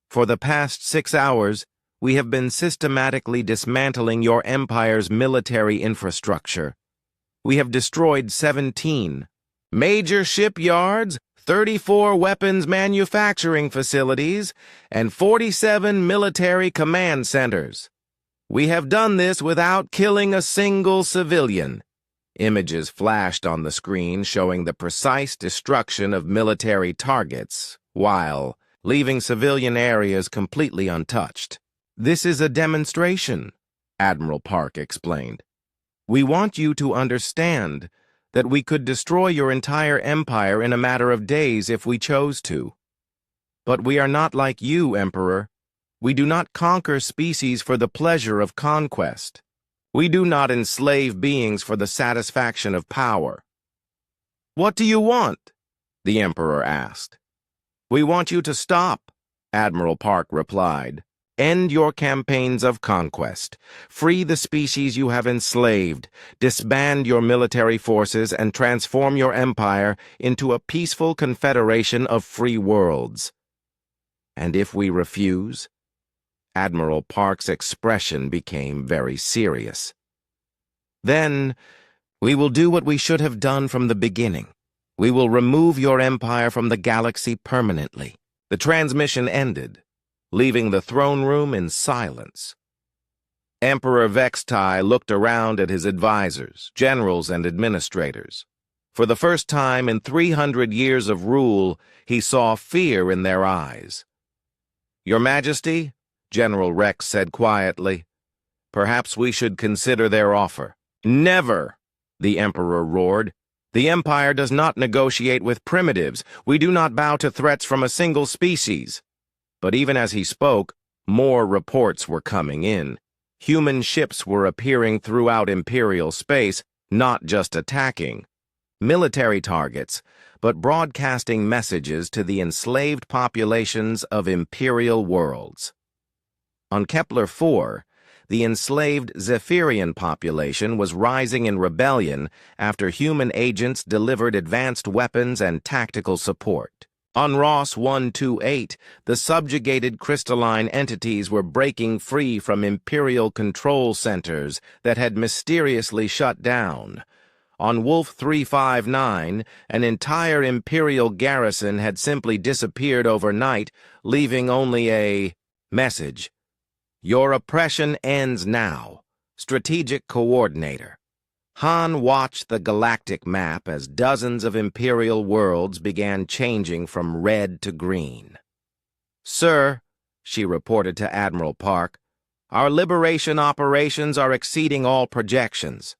"For the past 6 hours, we have been systematically dismantling your Empire's military infrastructure. We have destroyed 17 major shipyards, 34 weapons manufacturing facilities, and 47 military command centers. We have done this without killing a single civilian. Images flashed on the screen showing the precise destruction of military targets, while leaving civilian areas completely untouched. This is a demonstration, Admiral Park explained. We want you to understand that we could destroy your entire empire in a matter of days if we chose to. But we are not like you, Emperor. We do not conquer species for the pleasure of conquest. We do not enslave beings for the satisfaction of power. What do you want? The Emperor asked. We want you to stop, Admiral Park replied. End your campaigns of conquest. Free the species you have enslaved. Disband your military forces and transform your empire into a peaceful confederation of free worlds. And if we refuse? Admiral Park's expression became very serious. Then, we will do what we should have done from the beginning. We will remove your empire from the galaxy permanently. The transmission ended, leaving the throne room in silence. Emperor Vextai looked around at his advisors, generals, and administrators. For the first time in 300 years of rule, he saw fear in their eyes. Your Majesty, General Rex said quietly, perhaps we should consider their offer. Never, the Emperor roared. The Empire does not negotiate with primitives. We do not bow to threats from a single species. But even as he spoke, more reports were coming in. Human ships were appearing throughout Imperial space, not just attacking military targets, but broadcasting messages to the enslaved populations of Imperial worlds. On Kepler-4, the enslaved Zephyrian population was rising in rebellion after human agents delivered advanced weapons and tactical support. On Ross 128, the subjugated crystalline entities were breaking free from Imperial control centers that had mysteriously shut down. On Wolf 359, an entire Imperial garrison had simply disappeared overnight, leaving only a message. Your oppression ends now. Strategic Coordinator. Han watched the galactic map as dozens of Imperial worlds began changing from red to green. Sir, she reported to Admiral Park, our liberation operations are exceeding all projections.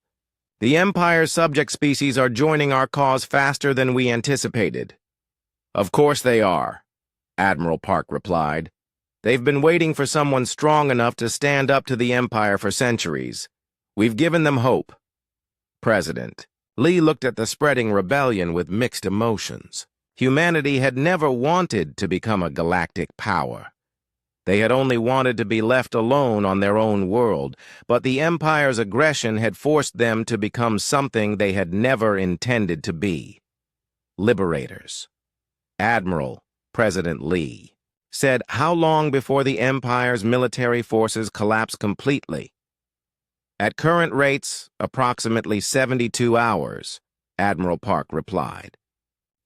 The Empire's subject species are joining our cause faster than we anticipated. Of course they are, Admiral Park replied. They've been waiting for someone strong enough to stand up to the Empire for centuries. We've given them hope. President. Lee looked at the spreading rebellion with mixed emotions. Humanity had never wanted to become a galactic power. They had only wanted to be left alone on their own world, but the Empire's aggression had forced them to become something they had never intended to be. Liberators. Admiral President Lee said, how long before the Empire's military forces collapse completely? At current rates, approximately 72 hours, Admiral Park replied.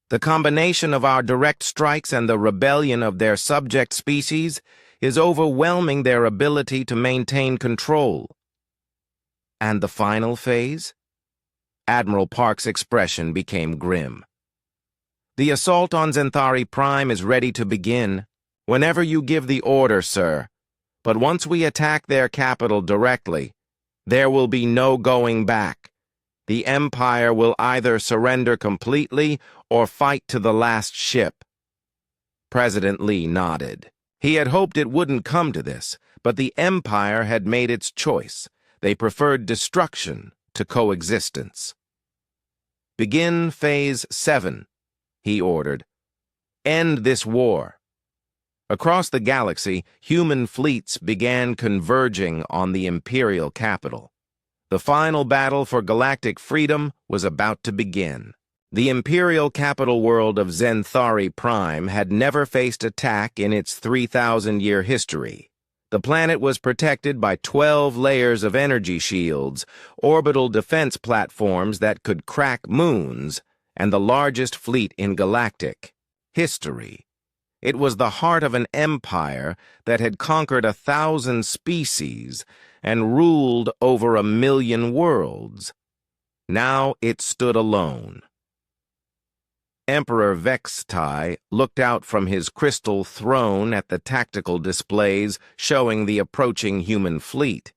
The combination of our direct strikes and the rebellion of their subject species is overwhelming their ability to maintain control. And the final phase? Admiral Park's expression became grim. The assault on Zenthari Prime is ready to begin. Whenever you give the order, sir. But once we attack their capital directly, there will be no going back. The Empire will either surrender completely or fight to the last ship. President Lee nodded. He had hoped it wouldn't come to this, but the Empire had made its choice. They preferred destruction to coexistence. Begin Phase 7, he ordered. End this war. Across the galaxy, human fleets began converging on the Imperial capital. The final battle for galactic freedom was about to begin. The Imperial capital world of Zenthari Prime had never faced attack in its 3,000-year history. The planet was protected by 12 layers of energy shields, orbital defense platforms that could crack moons, and the largest fleet in galactic history. It was the heart of an empire that had conquered 1,000 species and ruled over 1,000,000 worlds. Now it stood alone. Emperor Vextai looked out from his crystal throne at the tactical displays showing the approaching human fleet.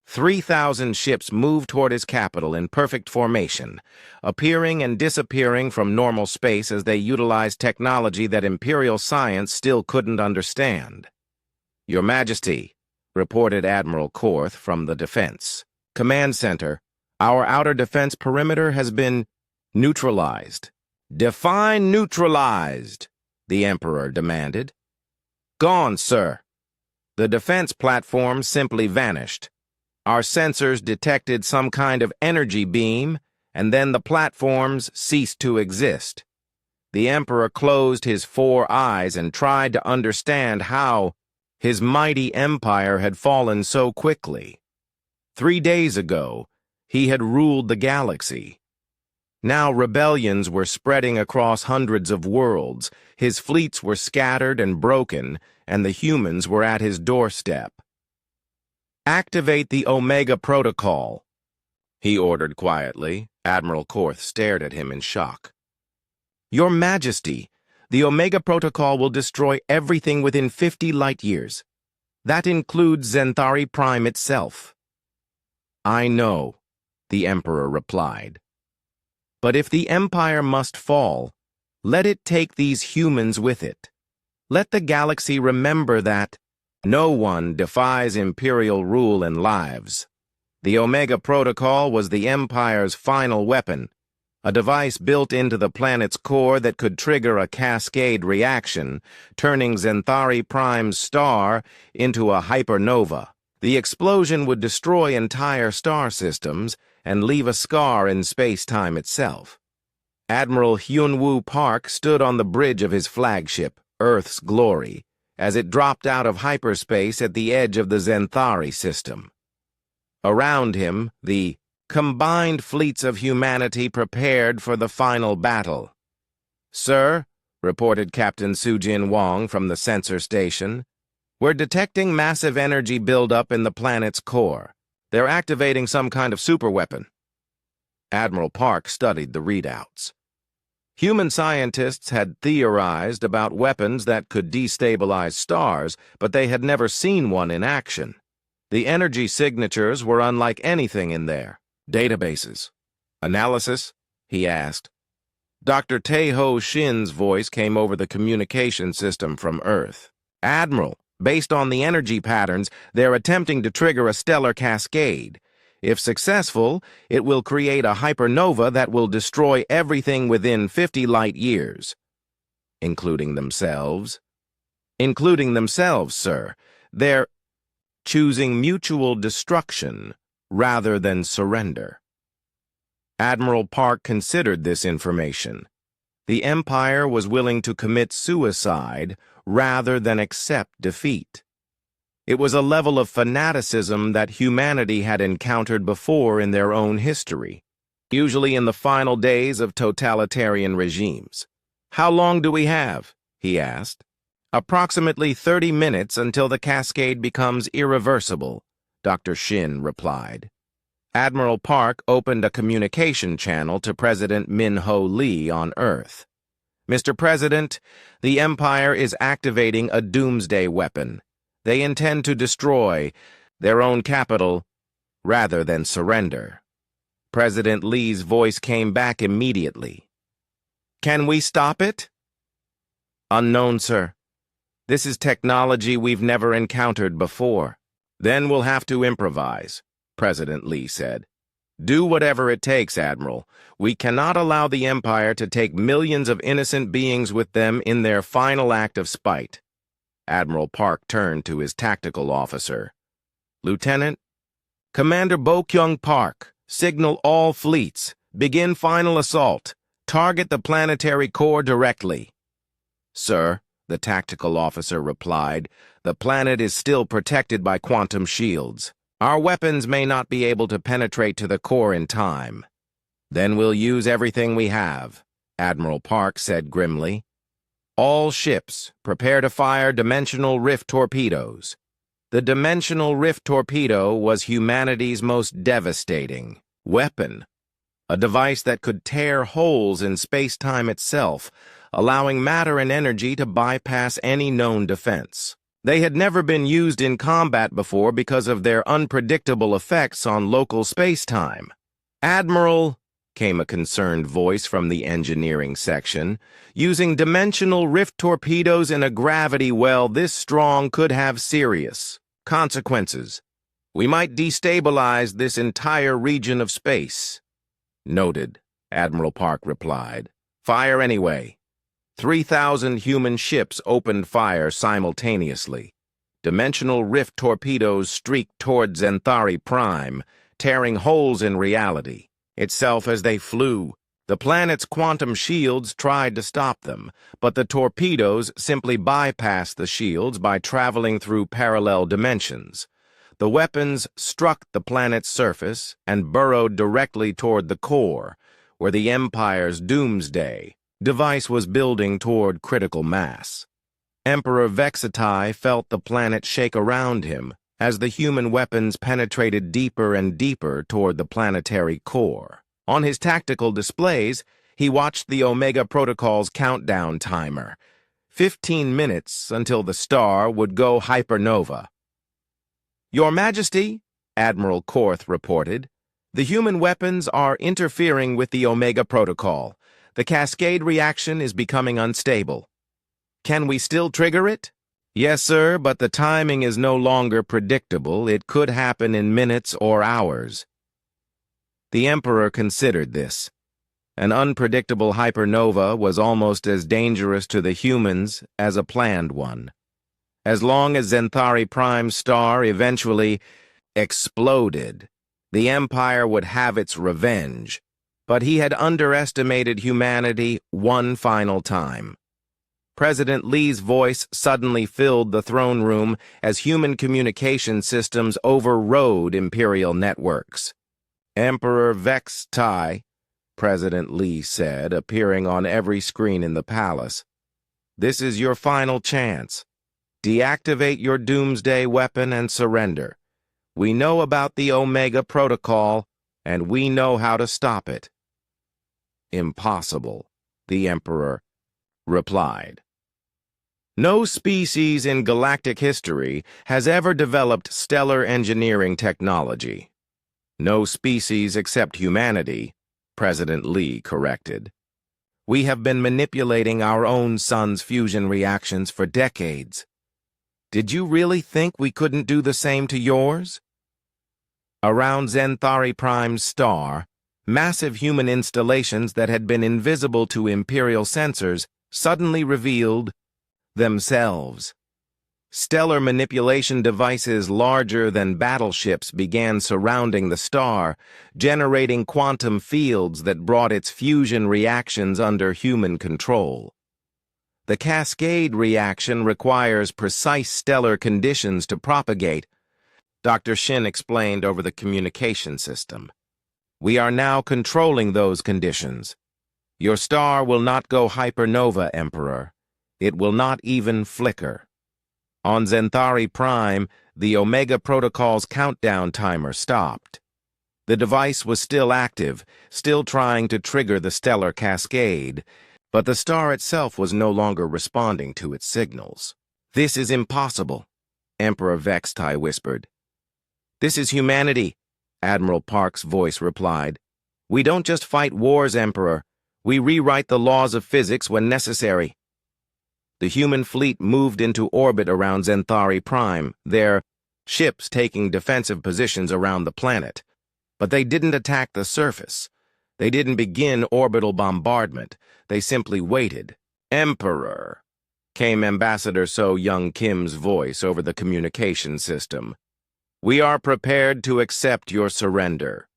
3,000 ships moved toward his capital in perfect formation, appearing and disappearing from normal space as they utilized technology that Imperial science still couldn't understand. "Your Majesty," reported Admiral Korth from the Defense Command Center, "our outer defense perimeter has been neutralized." "Define neutralized," the Emperor demanded. "Gone, sir." The defense platform simply vanished. Our sensors detected some kind of energy beam, and then the platforms ceased to exist. The Emperor closed his 4 eyes and tried to understand how his mighty empire had fallen so quickly. 3 days ago, he had ruled the galaxy. Now rebellions were spreading across hundreds of worlds, his fleets were scattered and broken, and the humans were at his doorstep. "Activate the Omega Protocol," he ordered quietly. Admiral Korth stared at him in shock. "Your Majesty, the Omega Protocol will destroy everything within 50 light-years. That includes Zenthari Prime itself." "I know," the Emperor replied. "But if the Empire must fall, let it take these humans with it. Let the galaxy remember that no one defies Imperial rule and lives. The Omega Protocol was the Empire's final weapon, a device built into the planet's core that could trigger a cascade reaction, turning Zenthari Prime's star into a hypernova. The explosion would destroy entire star systems and leave a scar in space-time itself." Admiral Hyunwoo Park stood on the bridge of his flagship, Earth's Glory, as it dropped out of hyperspace at the edge of the Zenthari system. Around him, the combined fleets of humanity prepared for the final battle. "Sir," reported Captain Sujin Wong from the sensor station, "we're detecting massive energy buildup in the planet's core. They're activating some kind of superweapon." Admiral Park studied the readouts. Human scientists had theorized about weapons that could destabilize stars, but they had never seen one in action. The energy signatures were unlike anything in there. "Databases. Analysis?" he asked. Dr. Taeho Shin's voice came over the communication system from Earth. "Admiral, based on the energy patterns, they're attempting to trigger a stellar cascade. If successful, it will create a hypernova that will destroy everything within 50 light-years. "Including themselves?" "Including themselves, sir. They're choosing mutual destruction rather than surrender." Admiral Park considered this information. The Empire was willing to commit suicide rather than accept defeat. It was a level of fanaticism that humanity had encountered before in their own history, usually in the final days of totalitarian regimes. "How long do we have?" he asked. "Approximately 30 minutes until the cascade becomes irreversible," Dr. Shin replied. Admiral Park opened a communication channel to President Min-Ho Lee on Earth. "Mr. President, the Empire is activating a doomsday weapon. They intend to destroy their own capital rather than surrender." President Lee's voice came back immediately. "Can we stop it?" "Unknown, sir. This is technology we've never encountered before." "Then we'll have to improvise," President Lee said. "Do whatever it takes, Admiral. We cannot allow the Empire to take millions of innocent beings with them in their final act of spite." Admiral Park turned to his tactical officer. "Lieutenant, Commander Bo-Kyung Park, signal all fleets. Begin final assault. Target the planetary core directly." "Sir," the tactical officer replied, "the planet is still protected by quantum shields. Our weapons may not be able to penetrate to the core in time." "Then we'll use everything we have," Admiral Park said grimly. "All ships, prepare to fire dimensional rift torpedoes." The dimensional rift torpedo was humanity's most devastating weapon, a device that could tear holes in space-time itself, allowing matter and energy to bypass any known defense. They had never been used in combat before because of their unpredictable effects on local space-time. "Admiral," came a concerned voice from the engineering section, "using dimensional rift torpedoes in a gravity well this strong could have serious consequences. We might destabilize this entire region of space." "Noted," Admiral Park replied. "Fire anyway." 3,000 human ships opened fire simultaneously. Dimensional rift torpedoes streaked toward Zenthari Prime, tearing holes in reality itself as they flew. The planet's quantum shields tried to stop them, but the torpedoes simply bypassed the shields by traveling through parallel dimensions. The weapons struck the planet's surface and burrowed directly toward the core, where the Empire's doomsday device was building toward critical mass. Emperor Vexatai felt the planet shake around him as the human weapons penetrated deeper and deeper toward the planetary core. On his tactical displays, he watched the Omega Protocol's countdown timer. 15 minutes until the star would go hypernova. "Your Majesty," Admiral Korth reported, "the human weapons are interfering with the Omega Protocol. The cascade reaction is becoming unstable. Can we still trigger it?" "Yes, sir, but the timing is no longer predictable. It could happen in minutes or hours." The Emperor considered this. An unpredictable hypernova was almost as dangerous to the humans as a planned one. As long as Zenthari Prime's star eventually exploded, the Empire would have its revenge. But he had underestimated humanity one final time. President Lee's voice suddenly filled the throne room as human communication systems overrode Imperial networks. "Emperor Vex-Tai," President Lee said, appearing on every screen in the palace, "this is your final chance. Deactivate your doomsday weapon and surrender. We know about the Omega Protocol, and we know how to stop it." "Impossible," the Emperor replied. "No species in galactic history has ever developed stellar engineering technology." "No species except humanity," President Lee corrected. "We have been manipulating our own sun's fusion reactions for decades. Did you really think we couldn't do the same to yours?" Around Zenthari Prime's star, massive human installations that had been invisible to Imperial sensors suddenly revealed themselves. Stellar manipulation devices larger than battleships began surrounding the star, generating quantum fields that brought its fusion reactions under human control. The cascade reaction requires precise stellar conditions to propagate, Dr. Shin explained over the communication system. "We are now controlling those conditions. Your star will not go hypernova, Emperor. It will not even flicker." On Zenthari Prime, the Omega Protocol's countdown timer stopped. The device was still active, still trying to trigger the stellar cascade, but the star itself was no longer responding to its signals. "This is impossible," Emperor Vextai whispered. "This is humanity," Admiral Park's voice replied. "We don't just fight wars, Emperor. We rewrite the laws of physics when necessary." The human fleet moved into orbit around Zenthari Prime, their ships taking defensive positions around the planet. But they didn't attack the surface. They didn't begin orbital bombardment. They simply waited. "Emperor," came Ambassador So Young Kim's voice over the communication system. "We are prepared to accept your surrender.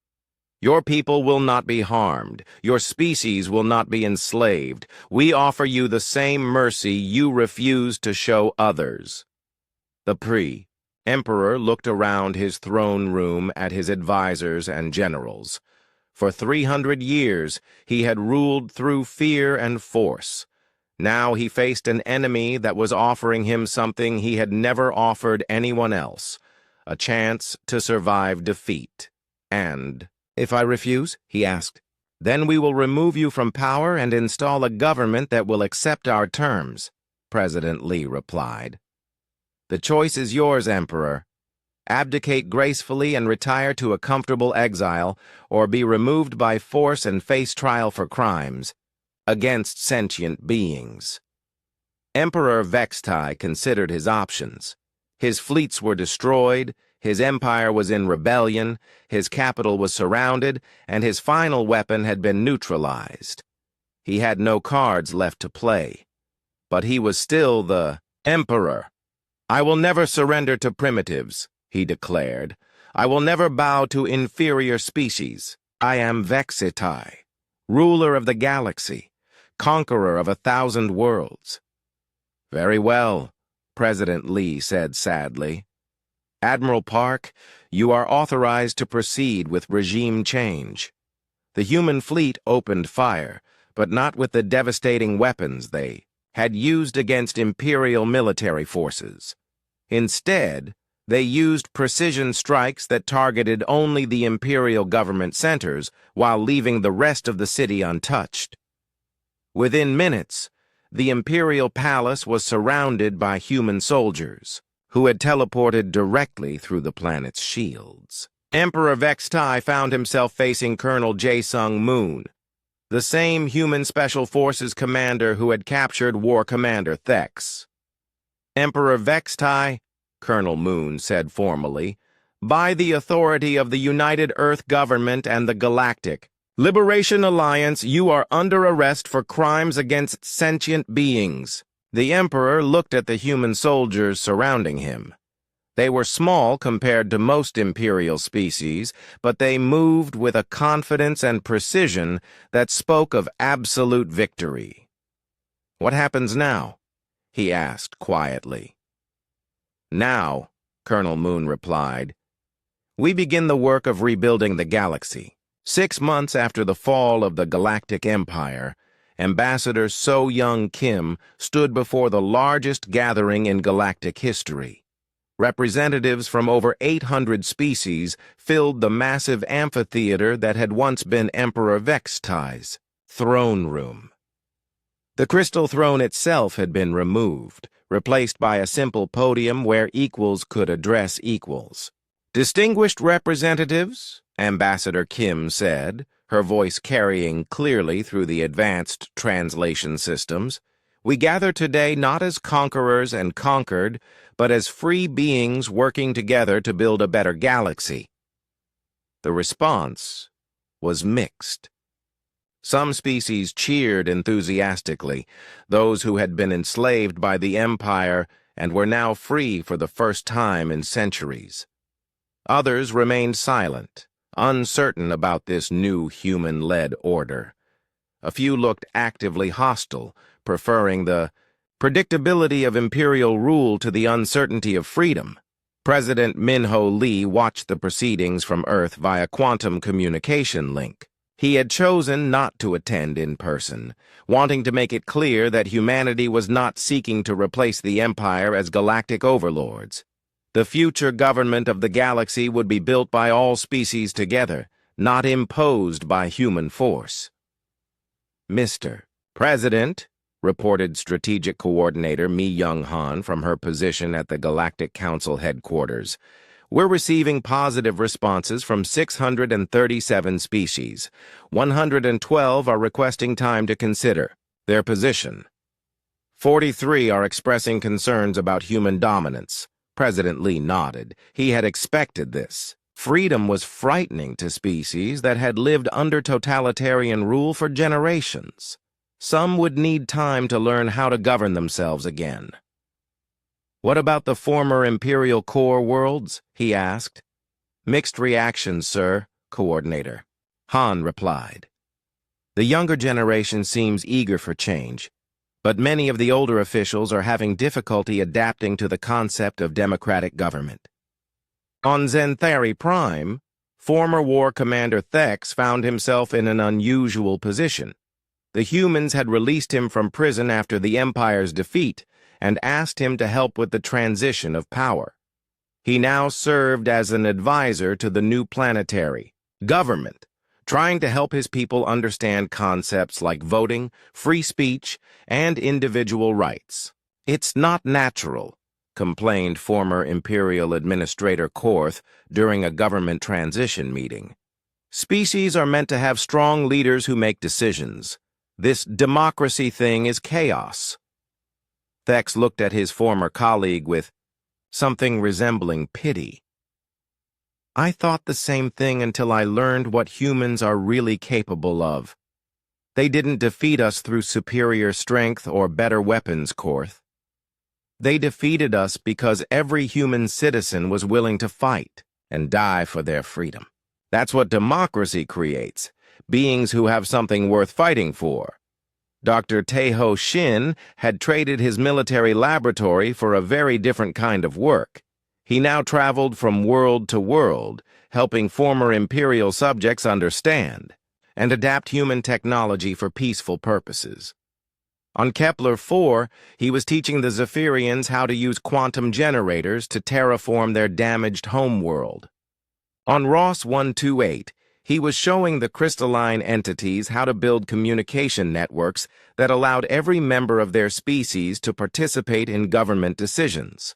Your people will not be harmed. Your species will not be enslaved. We offer you the same mercy you refused to show others." The Emperor looked around his throne room at his advisors and generals. For 300 years, he had ruled through fear and force. Now he faced an enemy that was offering him something he had never offered anyone else, a chance to survive defeat. "And if I refuse?" he asked. "Then we will remove you from power and install a government that will accept our terms," President Li replied. "The choice is yours, Emperor. Abdicate gracefully and retire to a comfortable exile, or be removed by force and face trial for crimes against sentient beings." Emperor Vextai considered his options. His fleets were destroyed, his empire was in rebellion, his capital was surrounded, and his final weapon had been neutralized. He had no cards left to play. But he was still the Emperor. "I will never surrender to primitives," he declared. "I will never bow to inferior species. I am Vexitai, ruler of the galaxy, conqueror of 1,000 worlds." "Very well," President Li said sadly. "Admiral Park, you are authorized to proceed with regime change." The human fleet opened fire, but not with the devastating weapons they had used against Imperial military forces. Instead, they used precision strikes that targeted only the Imperial government centers while leaving the rest of the city untouched. Within minutes, the Imperial palace was surrounded by human soldiers, who had teleported directly through the planet's shields. Emperor Vextai found himself facing Colonel Jae-Sung Moon, the same human special forces commander who had captured War Commander Thex. "Emperor Vextai," Colonel Moon said formally, "by the authority of the United Earth Government and the Galactic Liberation Alliance, you are under arrest for crimes against sentient beings." The Emperor looked at the human soldiers surrounding him. They were small compared to most Imperial species, but they moved with a confidence and precision that spoke of absolute victory. "What happens now?" he asked quietly. "Now," Colonel Moon replied, "we begin the work of rebuilding the galaxy." 6 months after the fall of the Galactic Empire, Ambassador So Young Kim stood before the largest gathering in galactic history. Representatives from over 800 species filled the massive amphitheater that had once been Emperor Vextai's throne room. The crystal throne itself had been removed, replaced by a simple podium where equals could address equals. "Distinguished representatives," Ambassador Kim said, her voice carrying clearly through the advanced translation systems, "we gather today not as conquerors and conquered, but as free beings working together to build a better galaxy." The response was mixed. Some species cheered enthusiastically, those who had been enslaved by the Empire and were now free for the first time in centuries. Others remained silent, uncertain about this new human-led order. A few looked actively hostile, preferring the predictability of imperial rule to the uncertainty of freedom. President Min-ho Lee watched the proceedings from Earth via quantum communication link. He had chosen not to attend in person, wanting to make it clear that humanity was not seeking to replace the Empire as galactic overlords. The future government of the galaxy would be built by all species together, not imposed by human force. "Mr. President," reported Strategic Coordinator Mi Young-han from her position at the Galactic Council headquarters, "we're receiving positive responses from 637 species. 112 are requesting time to consider their position. 43 are expressing concerns about human dominance." President Lee nodded. He had expected this. Freedom was frightening to species that had lived under totalitarian rule for generations. Some would need time to learn how to govern themselves again. "What about the former Imperial core worlds?" he asked. "Mixed reactions, sir, Coordinator," Han replied. "The younger generation seems eager for change, but many of the older officials are having difficulty adapting to the concept of democratic government." On Zenthari Prime, former War Commander Thex found himself in an unusual position. The humans had released him from prison after the Empire's defeat and asked him to help with the transition of power. He now served as an advisor to the new planetary government, trying to help his people understand concepts like voting, free speech, and individual rights. "It's not natural," complained former Imperial Administrator Korth during a government transition meeting. "Species are meant to have strong leaders who make decisions. This democracy thing is chaos." Thex looked at his former colleague with something resembling pity. "I thought the same thing until I learned what humans are really capable of. They didn't defeat us through superior strength or better weapons, Korth. They defeated us because every human citizen was willing to fight and die for their freedom. That's what democracy creates, beings who have something worth fighting for." Dr. Taeho Shin had traded his military laboratory for a very different kind of work. He now traveled from world to world, helping former Imperial subjects understand and adapt human technology for peaceful purposes. On Kepler-4, he was teaching the Zephyrians how to use quantum generators to terraform their damaged homeworld. On Ross 128, he was showing the crystalline entities how to build communication networks that allowed every member of their species to participate in government decisions.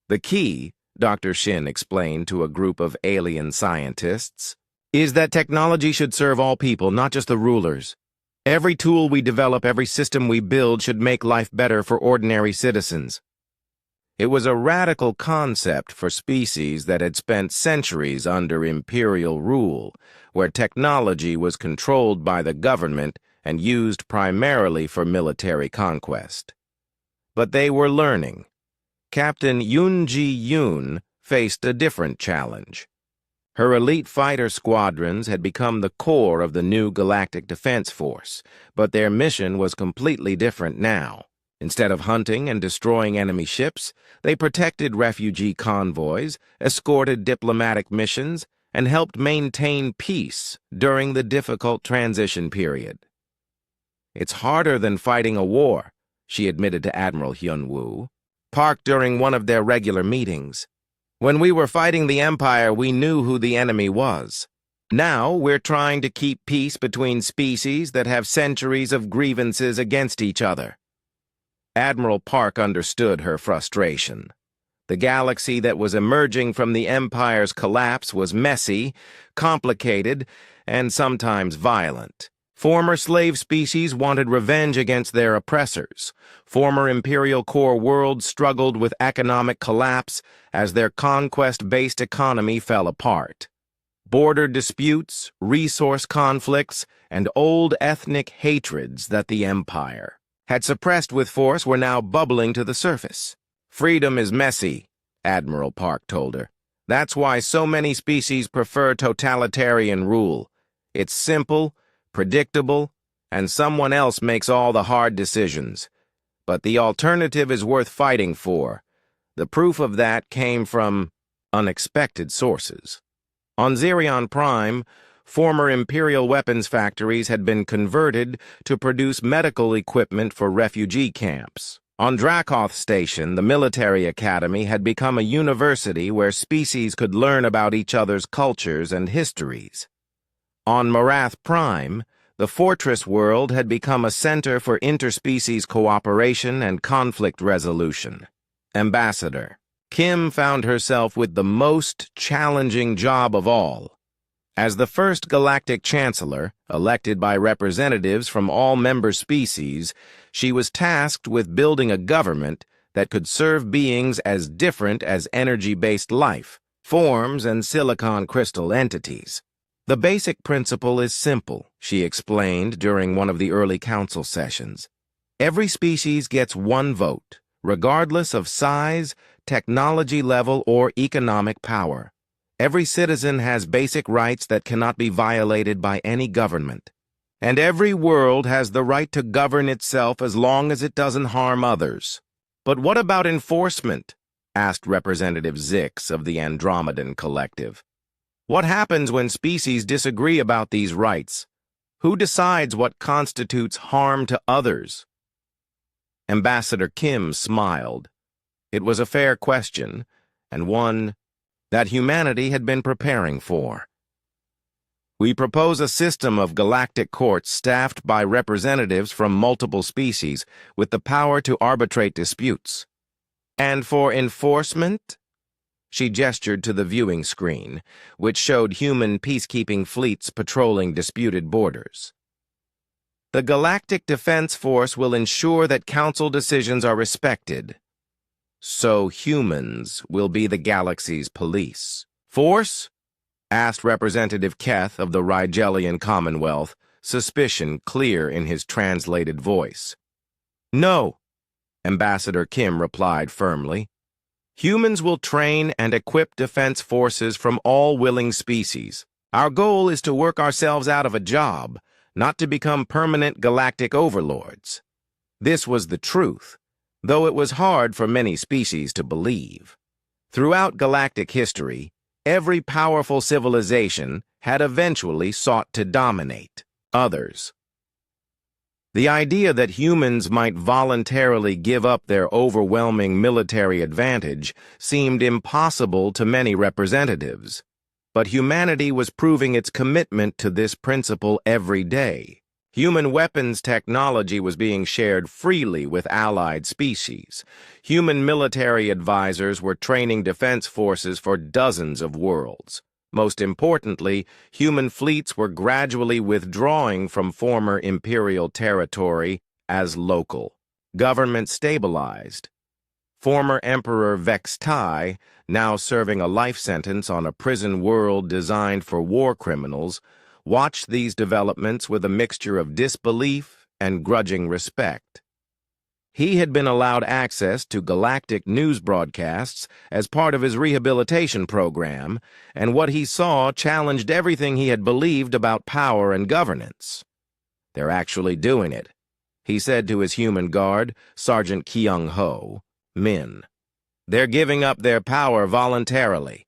"The key," Dr. Shin explained to a group of alien scientists, "is that technology should serve all people, not just the rulers. Every tool we develop, every system we build should make life better for ordinary citizens." It was a radical concept for species that had spent centuries under imperial rule, where technology was controlled by the government and used primarily for military conquest. But they were learning. Captain Yoon-ji Yoon faced a different challenge. Her elite fighter squadrons had become the core of the new Galactic Defense Force, but their mission was completely different now. Instead of hunting and destroying enemy ships, they protected refugee convoys, escorted diplomatic missions, and helped maintain peace during the difficult transition period. "It's harder than fighting a war," she admitted to Admiral Hyun-woo, Park during one of their regular meetings. "When we were fighting the Empire, we knew who the enemy was. Now we're trying to keep peace between species that have centuries of grievances against each other." Admiral Park understood her frustration. The galaxy that was emerging from the Empire's collapse was messy, complicated, and sometimes violent. Former slave species wanted revenge against their oppressors. Former Imperial core worlds struggled with economic collapse as their conquest-based economy fell apart. Border disputes, resource conflicts, and old ethnic hatreds that the Empire had suppressed with force were now bubbling to the surface. "Freedom is messy," Admiral Park told her. "That's why so many species prefer totalitarian rule. It's simple, predictable, and someone else makes all the hard decisions. But the alternative is worth fighting for. The proof of that came from unexpected sources." On Zerion Prime, former Imperial weapons factories had been converted to produce medical equipment for refugee camps. On Dracoth Station, the military academy had become a university where species could learn about each other's cultures and histories. On Marath Prime, the fortress world had become a center for interspecies cooperation and conflict resolution. Ambassador Kim found herself with the most challenging job of all. As the first Galactic Chancellor, elected by representatives from all member species, she was tasked with building a government that could serve beings as different as energy-based life, forms, and silicon crystal entities. "The basic principle is simple," she explained during one of the early council sessions. "Every species gets one vote, regardless of size, technology level, or economic power. Every citizen has basic rights that cannot be violated by any government. And every world has the right to govern itself as long as it doesn't harm others." "But what about enforcement?" asked Representative Zix of the Andromedan Collective. "What happens when species disagree about these rights?" Who decides what constitutes harm to others? Ambassador Kim smiled. It was a fair question, and one that humanity had been preparing for. We propose a system of galactic courts staffed by representatives from multiple species with the power to arbitrate disputes. And for enforcement? She gestured to the viewing screen, which showed human peacekeeping fleets patrolling disputed borders. The Galactic Defense Force will ensure that Council decisions are respected. So humans will be the galaxy's police. Force? Asked Representative Keth of the Rigelian Commonwealth, suspicion clear in his translated voice. No, Ambassador Kim replied firmly. Humans will train and equip defense forces from all willing species. Our goal is to work ourselves out of a job, not to become permanent galactic overlords. This was the truth, though it was hard for many species to believe. Throughout galactic history, every powerful civilization had eventually sought to dominate others. The idea that humans might voluntarily give up their overwhelming military advantage seemed impossible to many representatives, but humanity was proving its commitment to this principle every day. Human weapons technology was being shared freely with allied species. Human military advisors were training defense forces for dozens of worlds. Most importantly, human fleets were gradually withdrawing from former imperial territory as local. Government stabilized. Former Emperor Vextai, now serving a life sentence on a prison world designed for war criminals, watched these developments with a mixture of disbelief and grudging respect. He had been allowed access to galactic news broadcasts as part of his rehabilitation program, and what he saw challenged everything he had believed about power and governance. They're actually doing it, he said to his human guard, Sergeant Kyung-ho, Min. They're giving up their power voluntarily.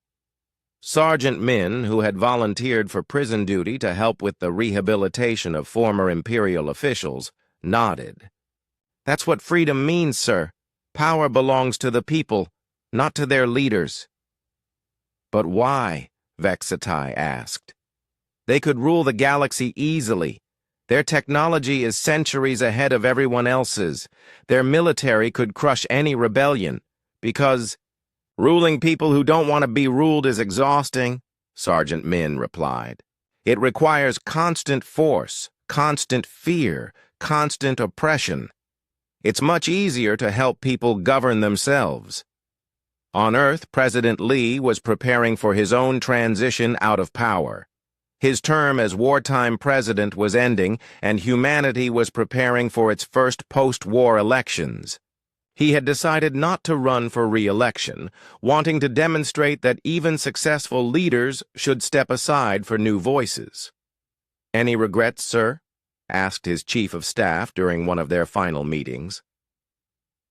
Sergeant Min, who had volunteered for prison duty to help with the rehabilitation of former imperial officials, nodded. That's what freedom means, sir. Power belongs to the people, not to their leaders. But why? Vexatai asked. They could rule the galaxy easily. Their technology is centuries ahead of everyone else's. Their military could crush any rebellion, because ruling people who don't want to be ruled is exhausting, Sergeant Min replied. It requires constant force, constant fear, constant oppression. It's much easier to help people govern themselves. On Earth, President Lee was preparing for his own transition out of power. His term as wartime president was ending, and humanity was preparing for its first post-war elections. He had decided not to run for re-election, wanting to demonstrate that even successful leaders should step aside for new voices. Any regrets, sir? Asked his chief of staff during one of their final meetings.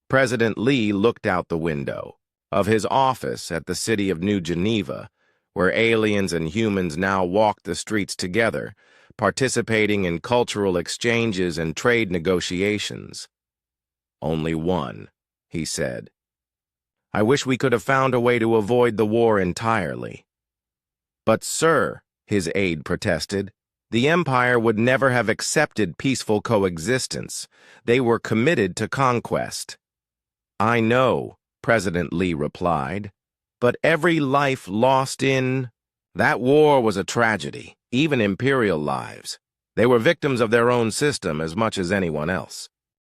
President Lee looked out the window of his office at the city of New Geneva, where aliens and humans now walked the streets together, participating in cultural exchanges and trade negotiations. Only one, he said. I wish we could have found a way to avoid the war entirely. But, sir, his aide protested, the Empire would never have accepted peaceful coexistence. They were committed to conquest. I know, President Lee replied, but every life lost in that war was a tragedy, even imperial lives. They were victims of their own system as much as anyone else.